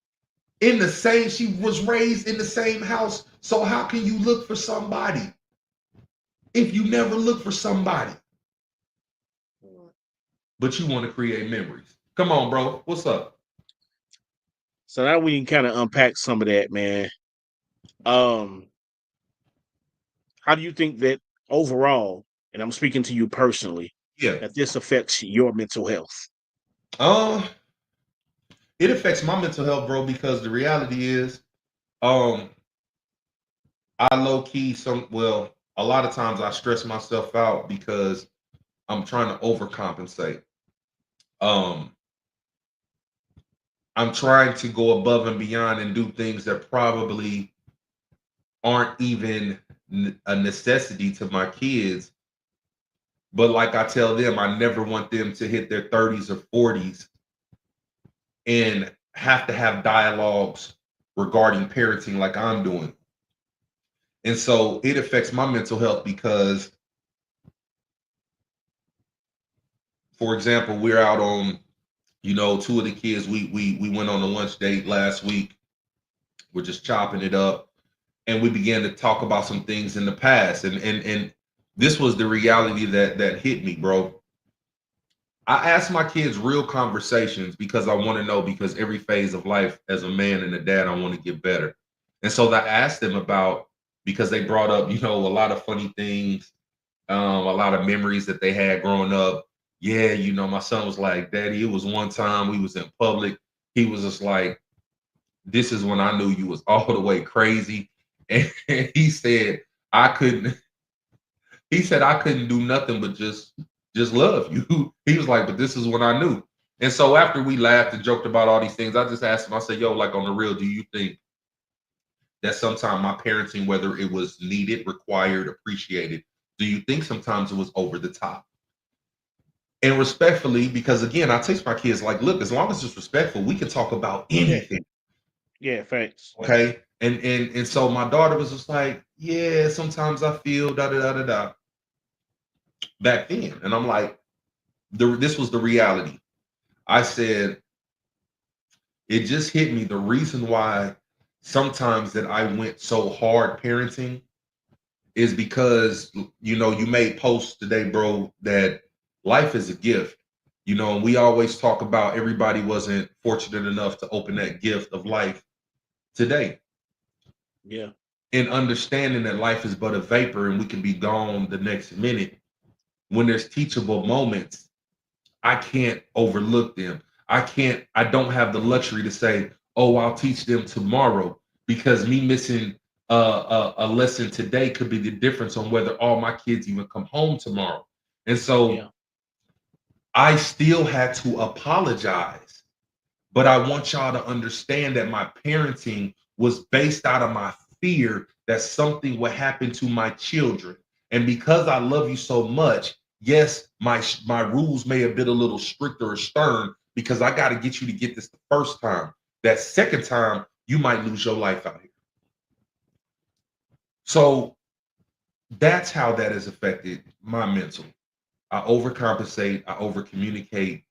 In the same, she was raised in the same house. So how can you look for somebody if you never look for somebody? But you want to create memories. Come on, bro. What's up? So now we can kind of unpack some of that, man. How do you think that overall, and I'm speaking to you personally, that this affects your mental health? It affects my mental health, bro, because the reality is, I low-key a lot of times I stress myself out because I'm trying to overcompensate. I'm trying to go above and beyond and do things that probably aren't even a necessity to my kids. But like I tell them, I never want them to hit their 30s or 40s and have to have dialogues regarding parenting like I'm doing. And so it affects my mental health because, for example, we're out on, two of the kids, we went on a lunch date last week. We're just chopping it up. And we began to talk about some things in the past. And this was the reality that hit me, bro. I ask my kids real conversations because I want to know, because every phase of life as a man and a dad, I want to get better. And so I asked them about, because they brought up, a lot of funny things, a lot of memories that they had growing up. Yeah, my son was like, Daddy, it was one time we was in public. He was just like, this is when I knew you was all the way crazy. And he said, I couldn't do nothing but just love you. He was like, but this is when I knew. And so after we laughed and joked about all these things, I just asked him, I said, yo, like on the real, do you think that sometimes my parenting, whether it was needed, required, appreciated, do you think sometimes it was over the top? And respectfully, because again, I teach my kids like, look, as long as it's respectful, we can talk about anything. Yeah, thanks. Okay. And so my daughter was just like, yeah, sometimes I feel da da da da da back then. And I'm like, this was the reality. I said, it just hit me. The reason why sometimes that I went so hard parenting is because, you know, you made posts today, bro, that life is a gift. You know, and we always talk about everybody wasn't fortunate enough to open that gift of life today. Yeah. And understanding that life is but a vapor and we can be gone the next minute. When there's teachable moments, I can't overlook them. I don't have the luxury to say, oh, I'll teach them tomorrow, because me missing a lesson today could be the difference on whether all my kids even come home tomorrow. And so I still had to apologize, but I want y'all to understand that my parenting was based out of my fear that something would happen to my children. And because I love you so much, yes, my rules may have been a little stricter or stern, because I got to get you to get this the first time. That second time, you might lose your life out here. So that's how that has affected my mental. I overcompensate, I overcommunicate.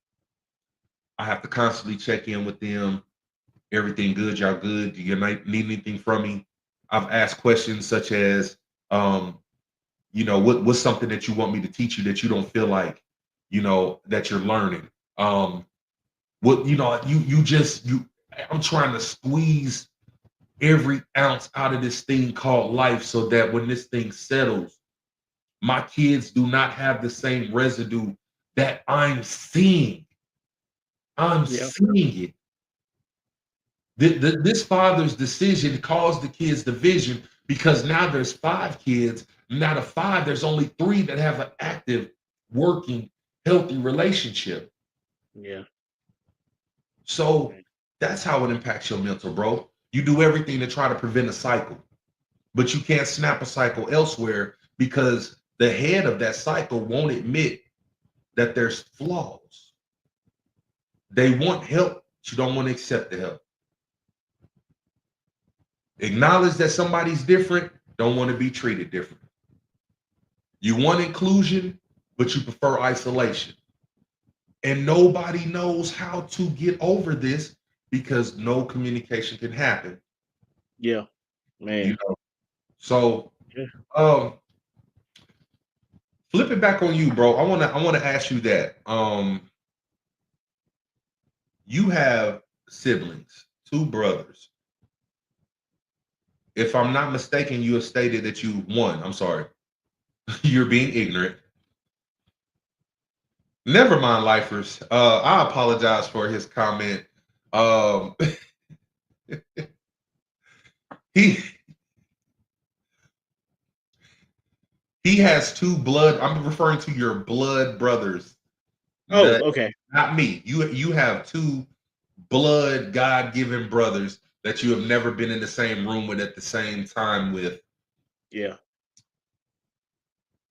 I have to constantly check in with them. Everything good? Y'all good? Do you need anything from me? I've asked questions such as, you know, what's something that you want me to teach you that you don't feel like, you know, that you're learning? What, you know, I'm trying to squeeze every ounce out of this thing called life so that when this thing settles, my kids do not have the same residue that I'm seeing. I'm seeing it. This father's decision caused the kids division, because now there's 5 kids. And out of 5, there's only 3 that have an active, working, healthy relationship. Yeah. So that's how it impacts your mental, bro. You do everything to try to prevent a cycle, but you can't snap a cycle elsewhere because the head of that cycle won't admit that there's flaws. They want help, but you don't want to accept the help. Acknowledge that somebody's different, don't want to be treated different. You want inclusion, but you prefer isolation. And nobody knows how to get over this because no communication can happen. Yeah, man. You know? So, flip it back on you, bro. I want to ask you that. You have siblings, 2 brothers. If I'm not mistaken, you have stated that I'm sorry, you're being ignorant. Never mind, lifers. I apologize for his comment. He has 2 blood. I'm referring to your blood brothers. Oh, okay. Not me. You have 2 blood God-given brothers that you have never been in the same room with at the same time with. Yeah.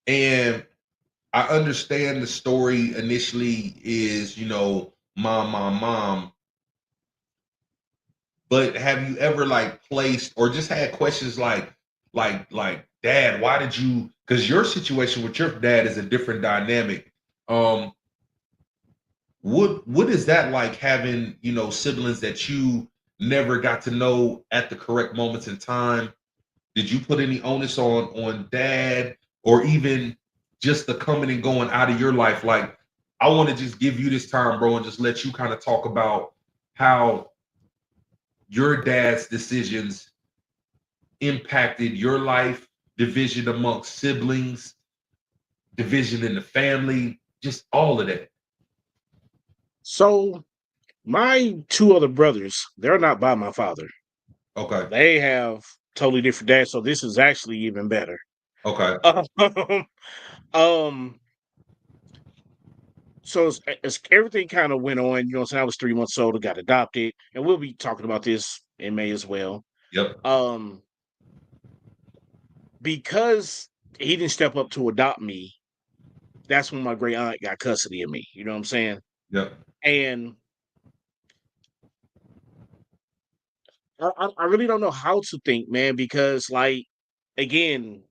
And I understand the story initially is, you know, mom. But have you ever like placed or just had questions like, Dad, why did you? Because your situation with your dad is a different dynamic. What is that like, having, you know, siblings that you never got to know at the correct moments in time? Did you put any onus on dad, or even just the coming and going out of your life? Like, I want to just give you this time, bro, and just let you kind of talk about how your dad's decisions impacted your life, division amongst siblings, division in the family, just all of that. So My two other brothers, they're not by my father. Okay. They have totally different dads, so this is actually even better. Okay. So as everything kind of went on, you know, since I was 3 months old, I got adopted, and we'll be talking about this in May as well. Yep. Because he didn't step up to adopt me, that's when my great aunt got custody of me. You know what I'm saying? Yep. And I really don't know how to think, man, because like again,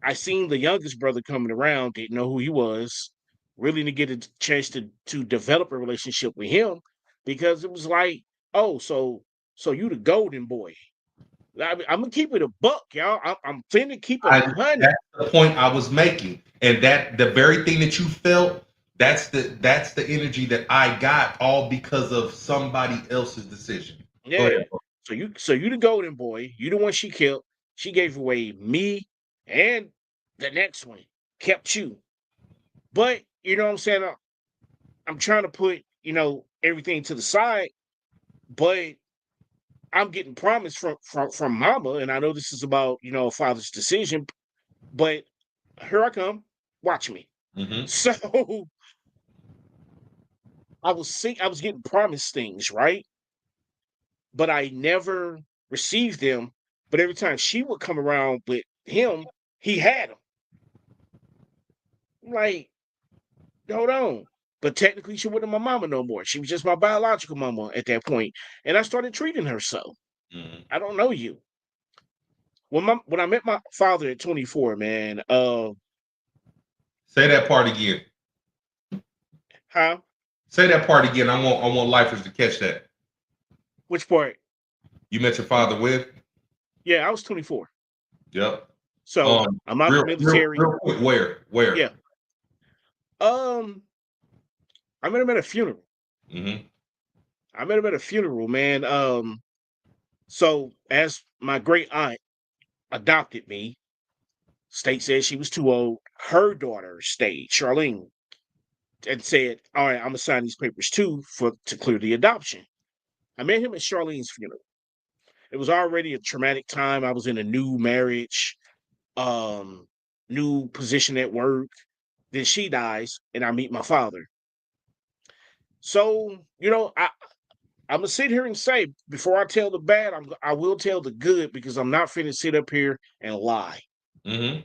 I seen the youngest brother coming around, didn't know who he was, really didn't get a chance to develop a relationship with him because it was like, oh, so you the golden boy. I'm gonna keep it a buck, y'all. I'm finna keep it 100. That's the point I was making, and that the very thing that you felt, that's the energy that I got, all because of somebody else's decision. Go Yeah. ahead. So you the golden boy. You the one she killed. She gave away me and the next one. Kept you. But you know what I'm saying? I'm trying to put, you know, everything to the side, but I'm getting promised from mama, and I know this is about, you know, a father's decision, but here I come. Watch me. Mm-hmm. So I was getting promised things, right? But I never received them. But every time she would come around with him, he had them. I'm like, hold on. But technically, she wasn't my mama no more. She was just my biological mama at that point, and I started treating her so. Mm-hmm. I don't know you. When I met my father at 24, man. Say that part again. Huh? Say that part again. I want lifers to catch that. Which part? You met your father with? Yeah, I was 24. Yep. So I'm out the military. Real quick, where? Yeah. I met him at a funeral. Mm-hmm. I met him at a funeral, man. So as my great aunt adopted me, state said she was too old. Her daughter stayed, Charlene, and said, "All right, I'm gonna sign these papers too to clear the adoption." I met him at Charlene's funeral. It was already a traumatic time. I was in a new marriage, new position at work. Then she dies, and I meet my father. So, you know, I'm gonna sit here and say before I tell the bad, I will tell the good because I'm not finna sit up here and lie. Mm-hmm.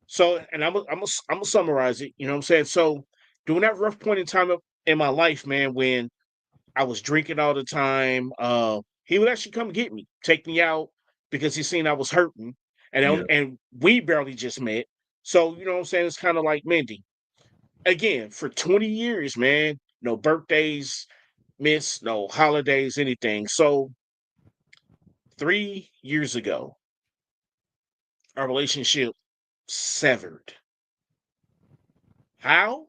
So, and I'm gonna summarize it. You know what I'm saying? So, during that rough point in time in my life, man, when I was drinking all the time, he would actually come get me, take me out because he seen I was hurting, Yeah. and we barely just met. So, you know what I'm saying? It's kind of like Mindy. Again, for 20 years, man, no birthdays, miss, no holidays, anything. So 3 years ago, our relationship severed. How?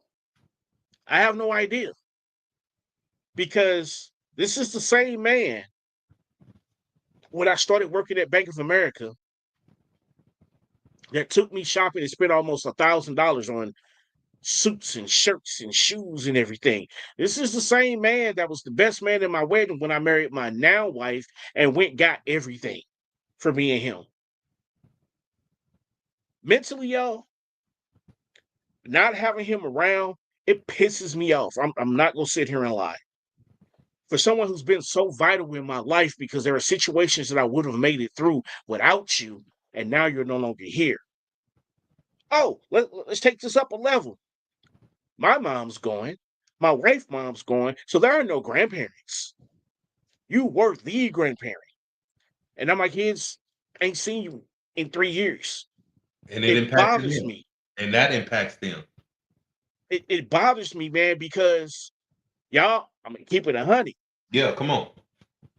I have no idea. Because this is the same man when I started working at Bank of America that took me shopping and spent almost $1,000 on suits and shirts and shoes and everything. This is the same man that was the best man in my wedding when I married my now wife and went got everything for me and him. Mentally, y'all, not having him around, it pisses me off. I'm not gonna sit here and lie. For someone who's been so vital in my life because there are situations that I would have made it through without you, and now you're no longer here. Oh, let's take this up a level. My mom's going, my wife's mom's going, so there are no grandparents. You were the grandparent. And now my kids ain't seen you in 3 years. And It bothers me. And that impacts them. It bothers me, man, because y'all, I'm gonna keep it 100. Yeah, come on.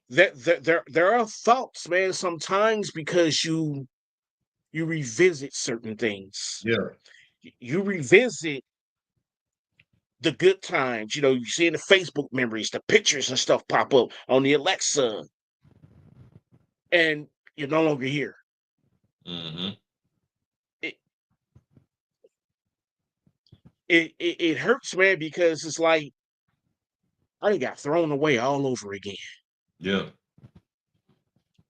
There are thoughts, man, sometimes because you revisit certain things. Yeah. You revisit the good times. You know, you see in the Facebook memories, the pictures and stuff pop up on the Alexa, and you're no longer here. Mm-hmm. It hurts, man, because it's like I done got thrown away all over again. Yeah.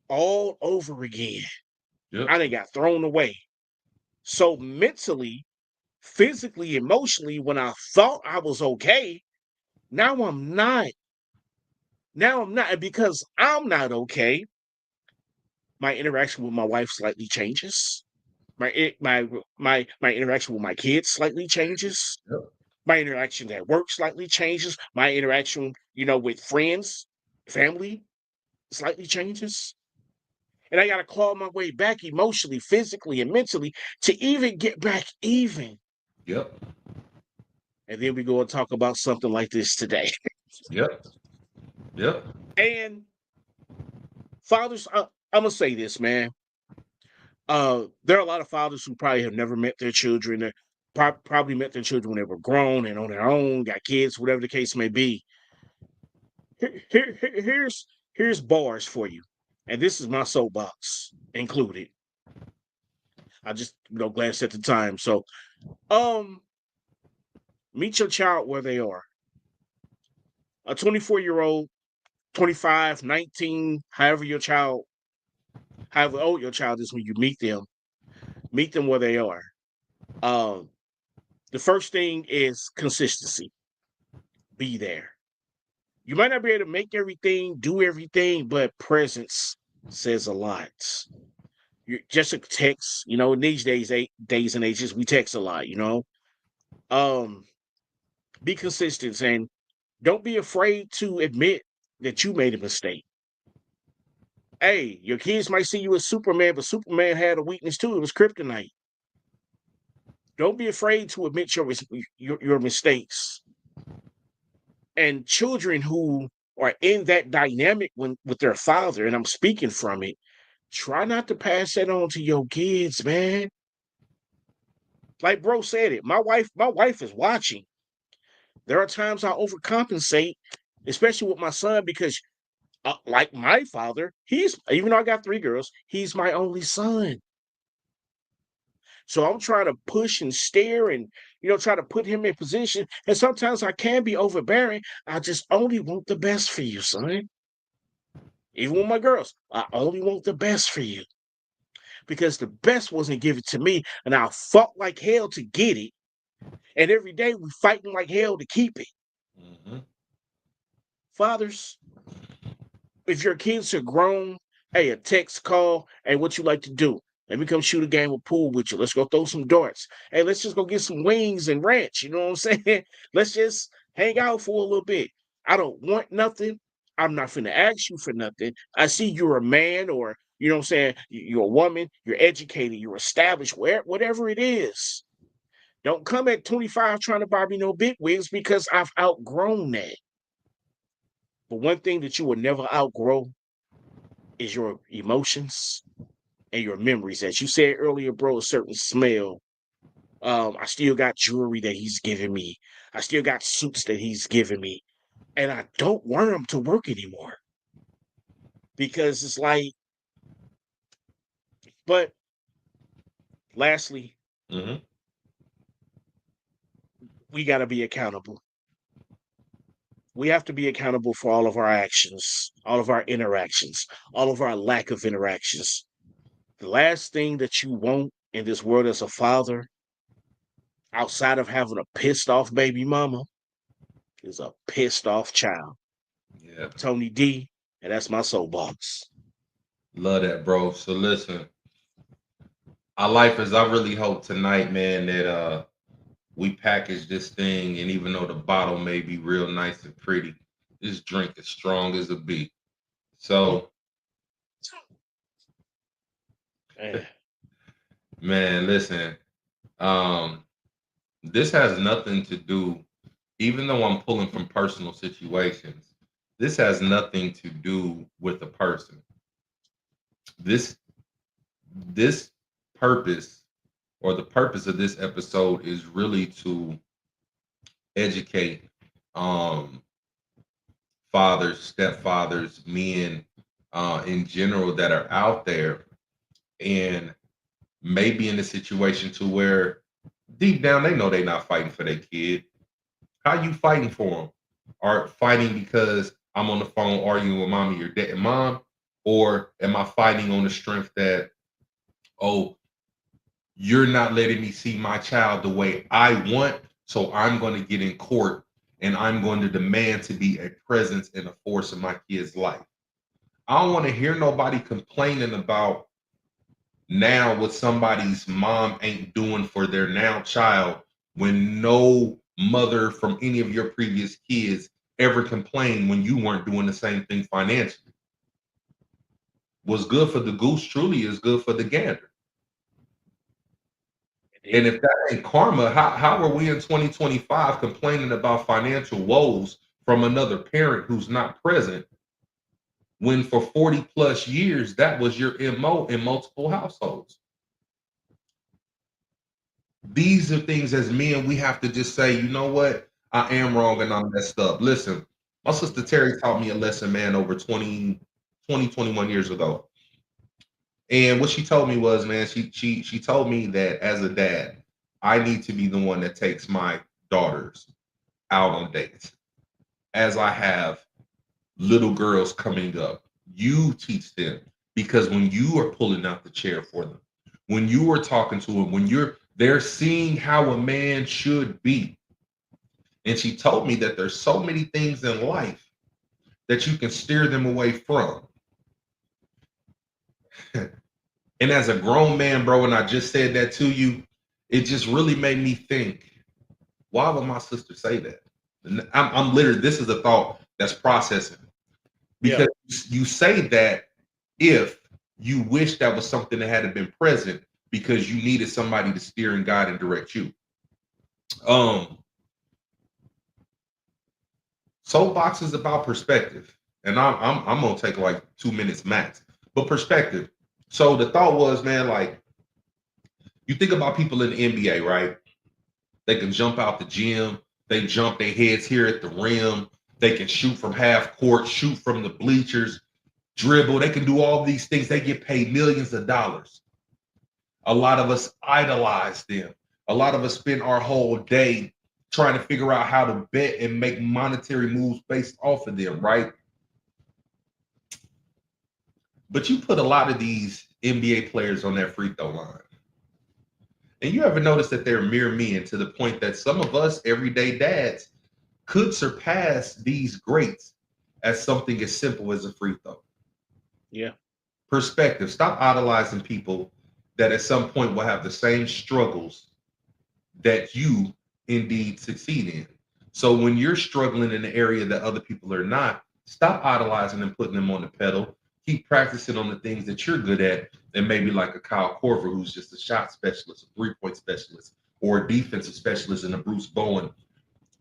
All over again. Yeah. I done got thrown away. So mentally, physically, emotionally, when I thought I was okay, now I'm not. Now I'm not. And because I'm not okay, my interaction with my wife slightly changes. My interaction with my kids slightly changes. Yep. My interaction at work slightly changes. My interaction, with friends, family slightly changes. And I got to claw my way back emotionally, physically, and mentally to even get back even. Yep. And then we go and talk about something like this today. Yep. Yep. And fathers, I'm going to say this, man. There are a lot of fathers who probably have never met their children. They probably met their children when they were grown and on their own, got kids, whatever the case may be. Here's bars for you. And this is my soapbox included. I just glanced at the time. So meet your child where they are. A 24-year-old, 25, 19, however old your child is when you meet them where they are. The first thing is consistency. Be there. You might not be able to make everything, do everything, but presence says a lot. You're just a text, in these days and ages, we text a lot, Be consistent and don't be afraid to admit that you made a mistake. Hey, your kids might see you as Superman, but Superman had a weakness too. It was kryptonite. Don't be afraid to admit your mistakes. And children who are in that dynamic with their father, and I'm speaking from it, try not to pass that on to your kids, man. Like bro said it, my wife is watching. There are times I overcompensate, especially with my son, because like my father, even though I got 3 girls, he's my only son. So I'm trying to push and steer and, try to put him in position. And sometimes I can be overbearing. I just only want the best for you, son. Even with my girls, I only want the best for you. Because the best wasn't given to me, and I fought like hell to get it. And every day we fighting like hell to keep it. Mm-hmm. Fathers, if your kids are grown, hey, a text call, hey, what you like to do? Let me come shoot a game of pool with you. Let's go throw some darts. Hey, let's just go get some wings and ranch. You know what I'm saying? Let's just hang out for a little bit. I don't want nothing. I'm not finna ask you for nothing. I see you're a man or, you know what I'm saying? You're a woman. You're educated. You're established. Whatever it is. Don't come at 25 trying to buy me no big wigs because I've outgrown that. But one thing that you will never outgrow is your emotions and your memories. As you said earlier, bro, a certain smell. I still got jewelry that he's giving me. I still got suits that he's giving me. And I don't want him to work anymore. Because it's like, but lastly, we got to be accountable. We have to be accountable for all of our actions, all of our interactions, all of our lack of interactions. The last thing that you want in this world as a father, outside of having a pissed off baby mama, is a pissed off child. Yeah. Tony D, and that's my soapbox. Love that, bro. So listen, our lifers, I really hope tonight, man, that we package this thing, and even though the bottle may be real nice and pretty, this drink is strong as a bee. So man, listen, this has nothing to do, even though I'm pulling from personal situations, this has nothing to do with the person. This purpose, or the purpose of this episode, is really to educate fathers, stepfathers, men in general that are out there and maybe in a situation to where deep down they know they're not fighting for their kid. How you fighting for them? are fighting because I'm on the phone arguing with mommy or dad and mom, or am I fighting on the strength that, oh, you're not letting me see my child the way I want, so I'm going to get in court and I'm going to demand to be a presence and a force in my kid's life. I don't want to hear nobody complaining about now what somebody's mom ain't doing for their now child when no mother from any of your previous kids ever complained when you weren't doing the same thing financially. What's good for the goose truly is good for the gander. And if that ain't karma, how are we in 2025 complaining about financial woes from another parent who's not present when for 40 plus years that was your MO in multiple households? These are things as men we have to just say, you know what? I am wrong and I'm messed up. Listen, my sister Terry taught me a lesson, man, over 21 years ago. And what she told me was, man, she told me that as a dad, I need to be the one that takes my daughters out on dates. As I have little girls coming up, you teach them, because when you are pulling out the chair for them, when you are talking to them, when they're seeing how a man should be. And she told me that there's so many things in life that you can steer them away from. And as a grown man, bro, and I just said that to you, it just really made me think, why would my sister say that? And I'm literally, this is a thought that's processing. Because you say that if you wish that was something that had been present because you needed somebody to steer and guide and direct you. Soapbox is about perspective. And I'm gonna take like 2 minutes max. But perspective. So the thought was, man, like, you think about people in the NBA, right? They can jump out the gym, they jump their heads here at the rim, they can shoot from half court, shoot from the bleachers, dribble, they can do all these things, they get paid millions of dollars. A lot of us idolize them. A lot of us spend our whole day trying to figure out how to bet and make monetary moves based off of them, right? But you put a lot of these NBA players on that free throw line. And you ever notice that they're mere men, to the point that some of us everyday dads could surpass these greats as something as simple as a free throw? Yeah. Perspective. Stop idolizing people that at some point will have the same struggles that you indeed succeed in. So when you're struggling in the area that other people are not, stop idolizing and putting them on the pedal. Keep practicing on the things that you're good at, and maybe like a Kyle Korver, who's just a shot specialist, a three-point specialist, or a defensive specialist in a Bruce Bowen.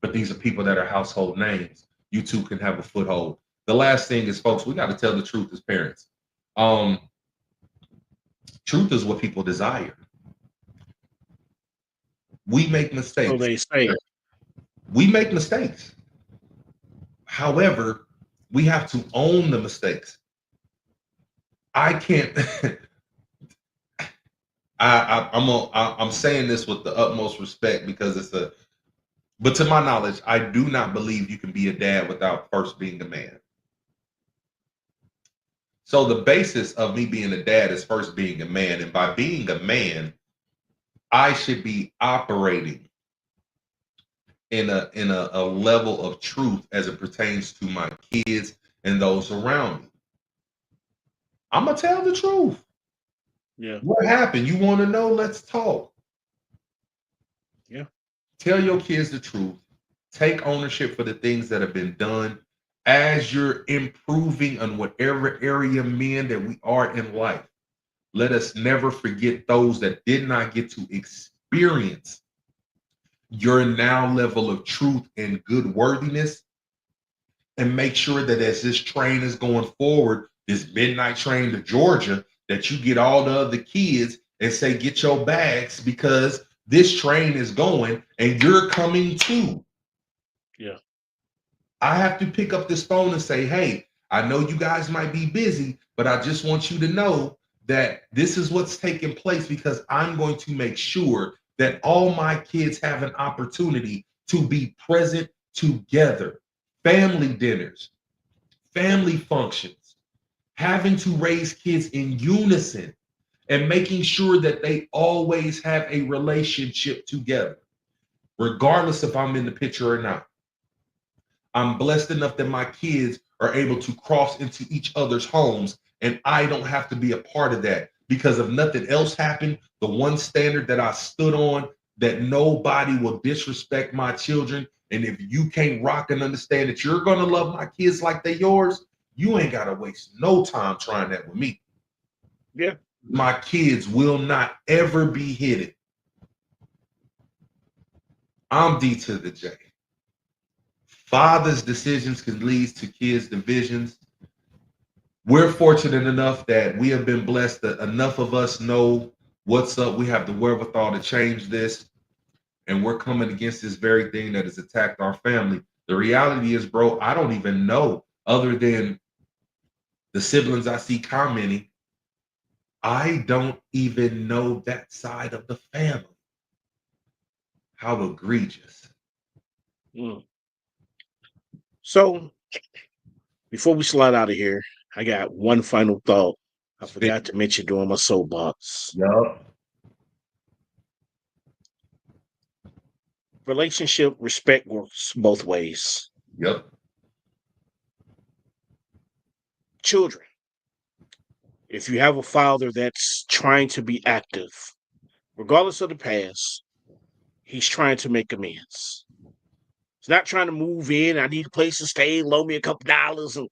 But these are people that are household names. You too can have a foothold. The last thing is, folks, we got to tell the truth as parents. Truth is what people desire. We make mistakes. So they say. We make mistakes. However, we have to own the mistakes. I can't. I'm saying this with the utmost respect because but to my knowledge, I do not believe you can be a dad without first being a man. So the basis of me being a dad is first being a man. And by being a man, I should be operating in a level of truth as it pertains to my kids and those around me. I'm going to tell the truth. Yeah. What happened? You want to know? Let's talk. Yeah. Tell your kids the truth. Take ownership for the things that have been done as you're improving on whatever area, men, that we are in life. Let us never forget those that did not get to experience your now level of truth and good worthiness, and make sure that as this train is going forward, this midnight train to Georgia, that you get all the other kids and say, get your bags, because this train is going and you're coming too. Yeah. I have to pick up this phone and say, hey, I know you guys might be busy, but I just want you to know that this is what's taking place, because I'm going to make sure that all my kids have an opportunity to be present together. family dinners, family functions, having to raise kids in unison, and making sure that they always have a relationship together, regardless if I'm in the picture or not. I'm blessed enough that my kids are able to cross into each other's homes, and I don't have to be a part of that, because if nothing else happened, the one standard that I stood on, that nobody will disrespect my children. And if you can't rock and understand that you're going to love my kids like they're yours, you ain't got to waste no time trying that with me. Yeah. My kids will not ever be hidden. I'm D to the J. Father's decisions can lead to kids' divisions. We're fortunate enough that we have been blessed that enough of us know what's up. We have the wherewithal to change this. And we're coming against this very thing that has attacked our family. The reality is, bro, I don't even know, other than the siblings I see commenting, I don't even know that side of the family. How egregious. So, before we slide out of here, I got one final thought. I forgot to mention during my soapbox. Yup. Relationship respect works both ways. Yep. Children, if you have a father that's trying to be active, regardless of the past, he's trying to make amends. He's not trying to move in. I need a place to stay, loan me a couple dollars. And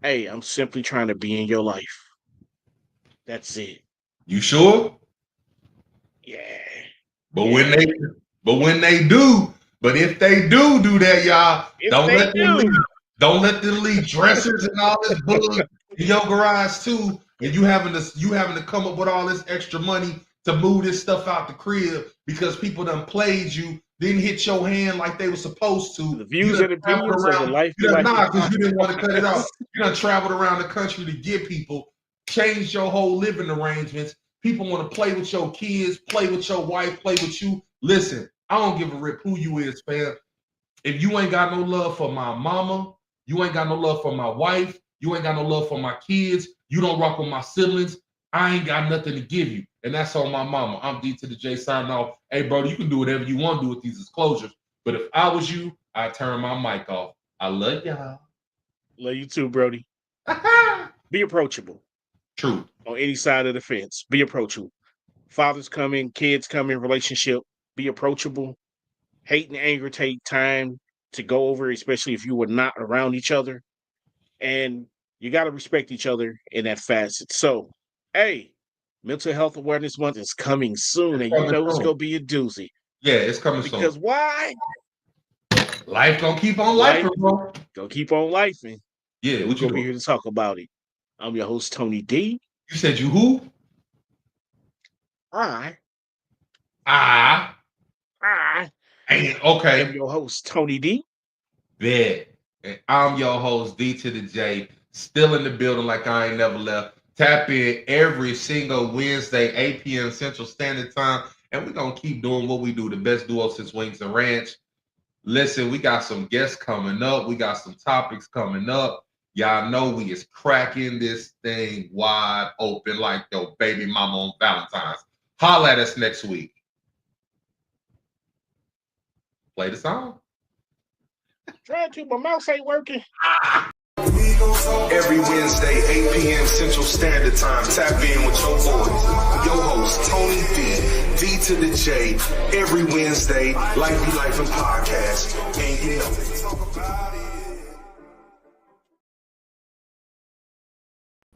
hey, I'm simply trying to be in your life. That's it. You sure? Yeah. But when if they do that, y'all, don't let them leave dressers and all this bull in your garage too. And you having to come up with all this extra money to move this stuff out the crib because people done played you, didn't hit your hand like they were supposed to. The views and opinions of the life. Because you didn't want to cut it off. You done traveled around the country to get people, changed your whole living arrangements. People want to play with your kids, play with your wife, play with you. Listen, I don't give a rip who you is, fam. If you ain't got no love for my mama, you ain't got no love for my wife, you ain't got no love for my kids, you don't rock with my siblings, I ain't got nothing to give you. And that's on my mama. I'm D to the J signing off. Hey, brother, you can do whatever you want to do with these disclosures. But if I was you, I'd turn my mic off. I love y'all. Love you too, Brody. Be approachable. True. On any side of the fence. Be approachable. Fathers come in, kids come in, relationship. Be approachable. Hate and anger take time to go over, especially if you were not around each other. And you got to respect each other in that facet. So, hey, Mental Health Awareness Month is coming soon, and you know it's going to be a doozy. Yeah, it's coming soon. Because why? Life gonna keep on life, bro. Gonna keep on lifing. Yeah, we're gonna be here to talk about it. I'm your host, Tony D. You said you who? I. Okay. I'm your host, Tony D. Bet. And I'm your host, D to the J. Still in the building like I ain't never left. Tap in every single Wednesday, 8 p.m. Central Standard Time. And we're going to keep doing what we do, the best duo since Wings and Ranch. Listen, we got some guests coming up. We got some topics coming up. Y'all know we is cracking this thing wide open like your baby mama on Valentine's. Holla at us next week. Play the song. Trying to, my mouse ain't working. Every Wednesday, 8 p.m. Central Standard Time. Tap in with your boys. Your host, Tony D to the J. Every Wednesday, Life Be Life and Podcast. And you know,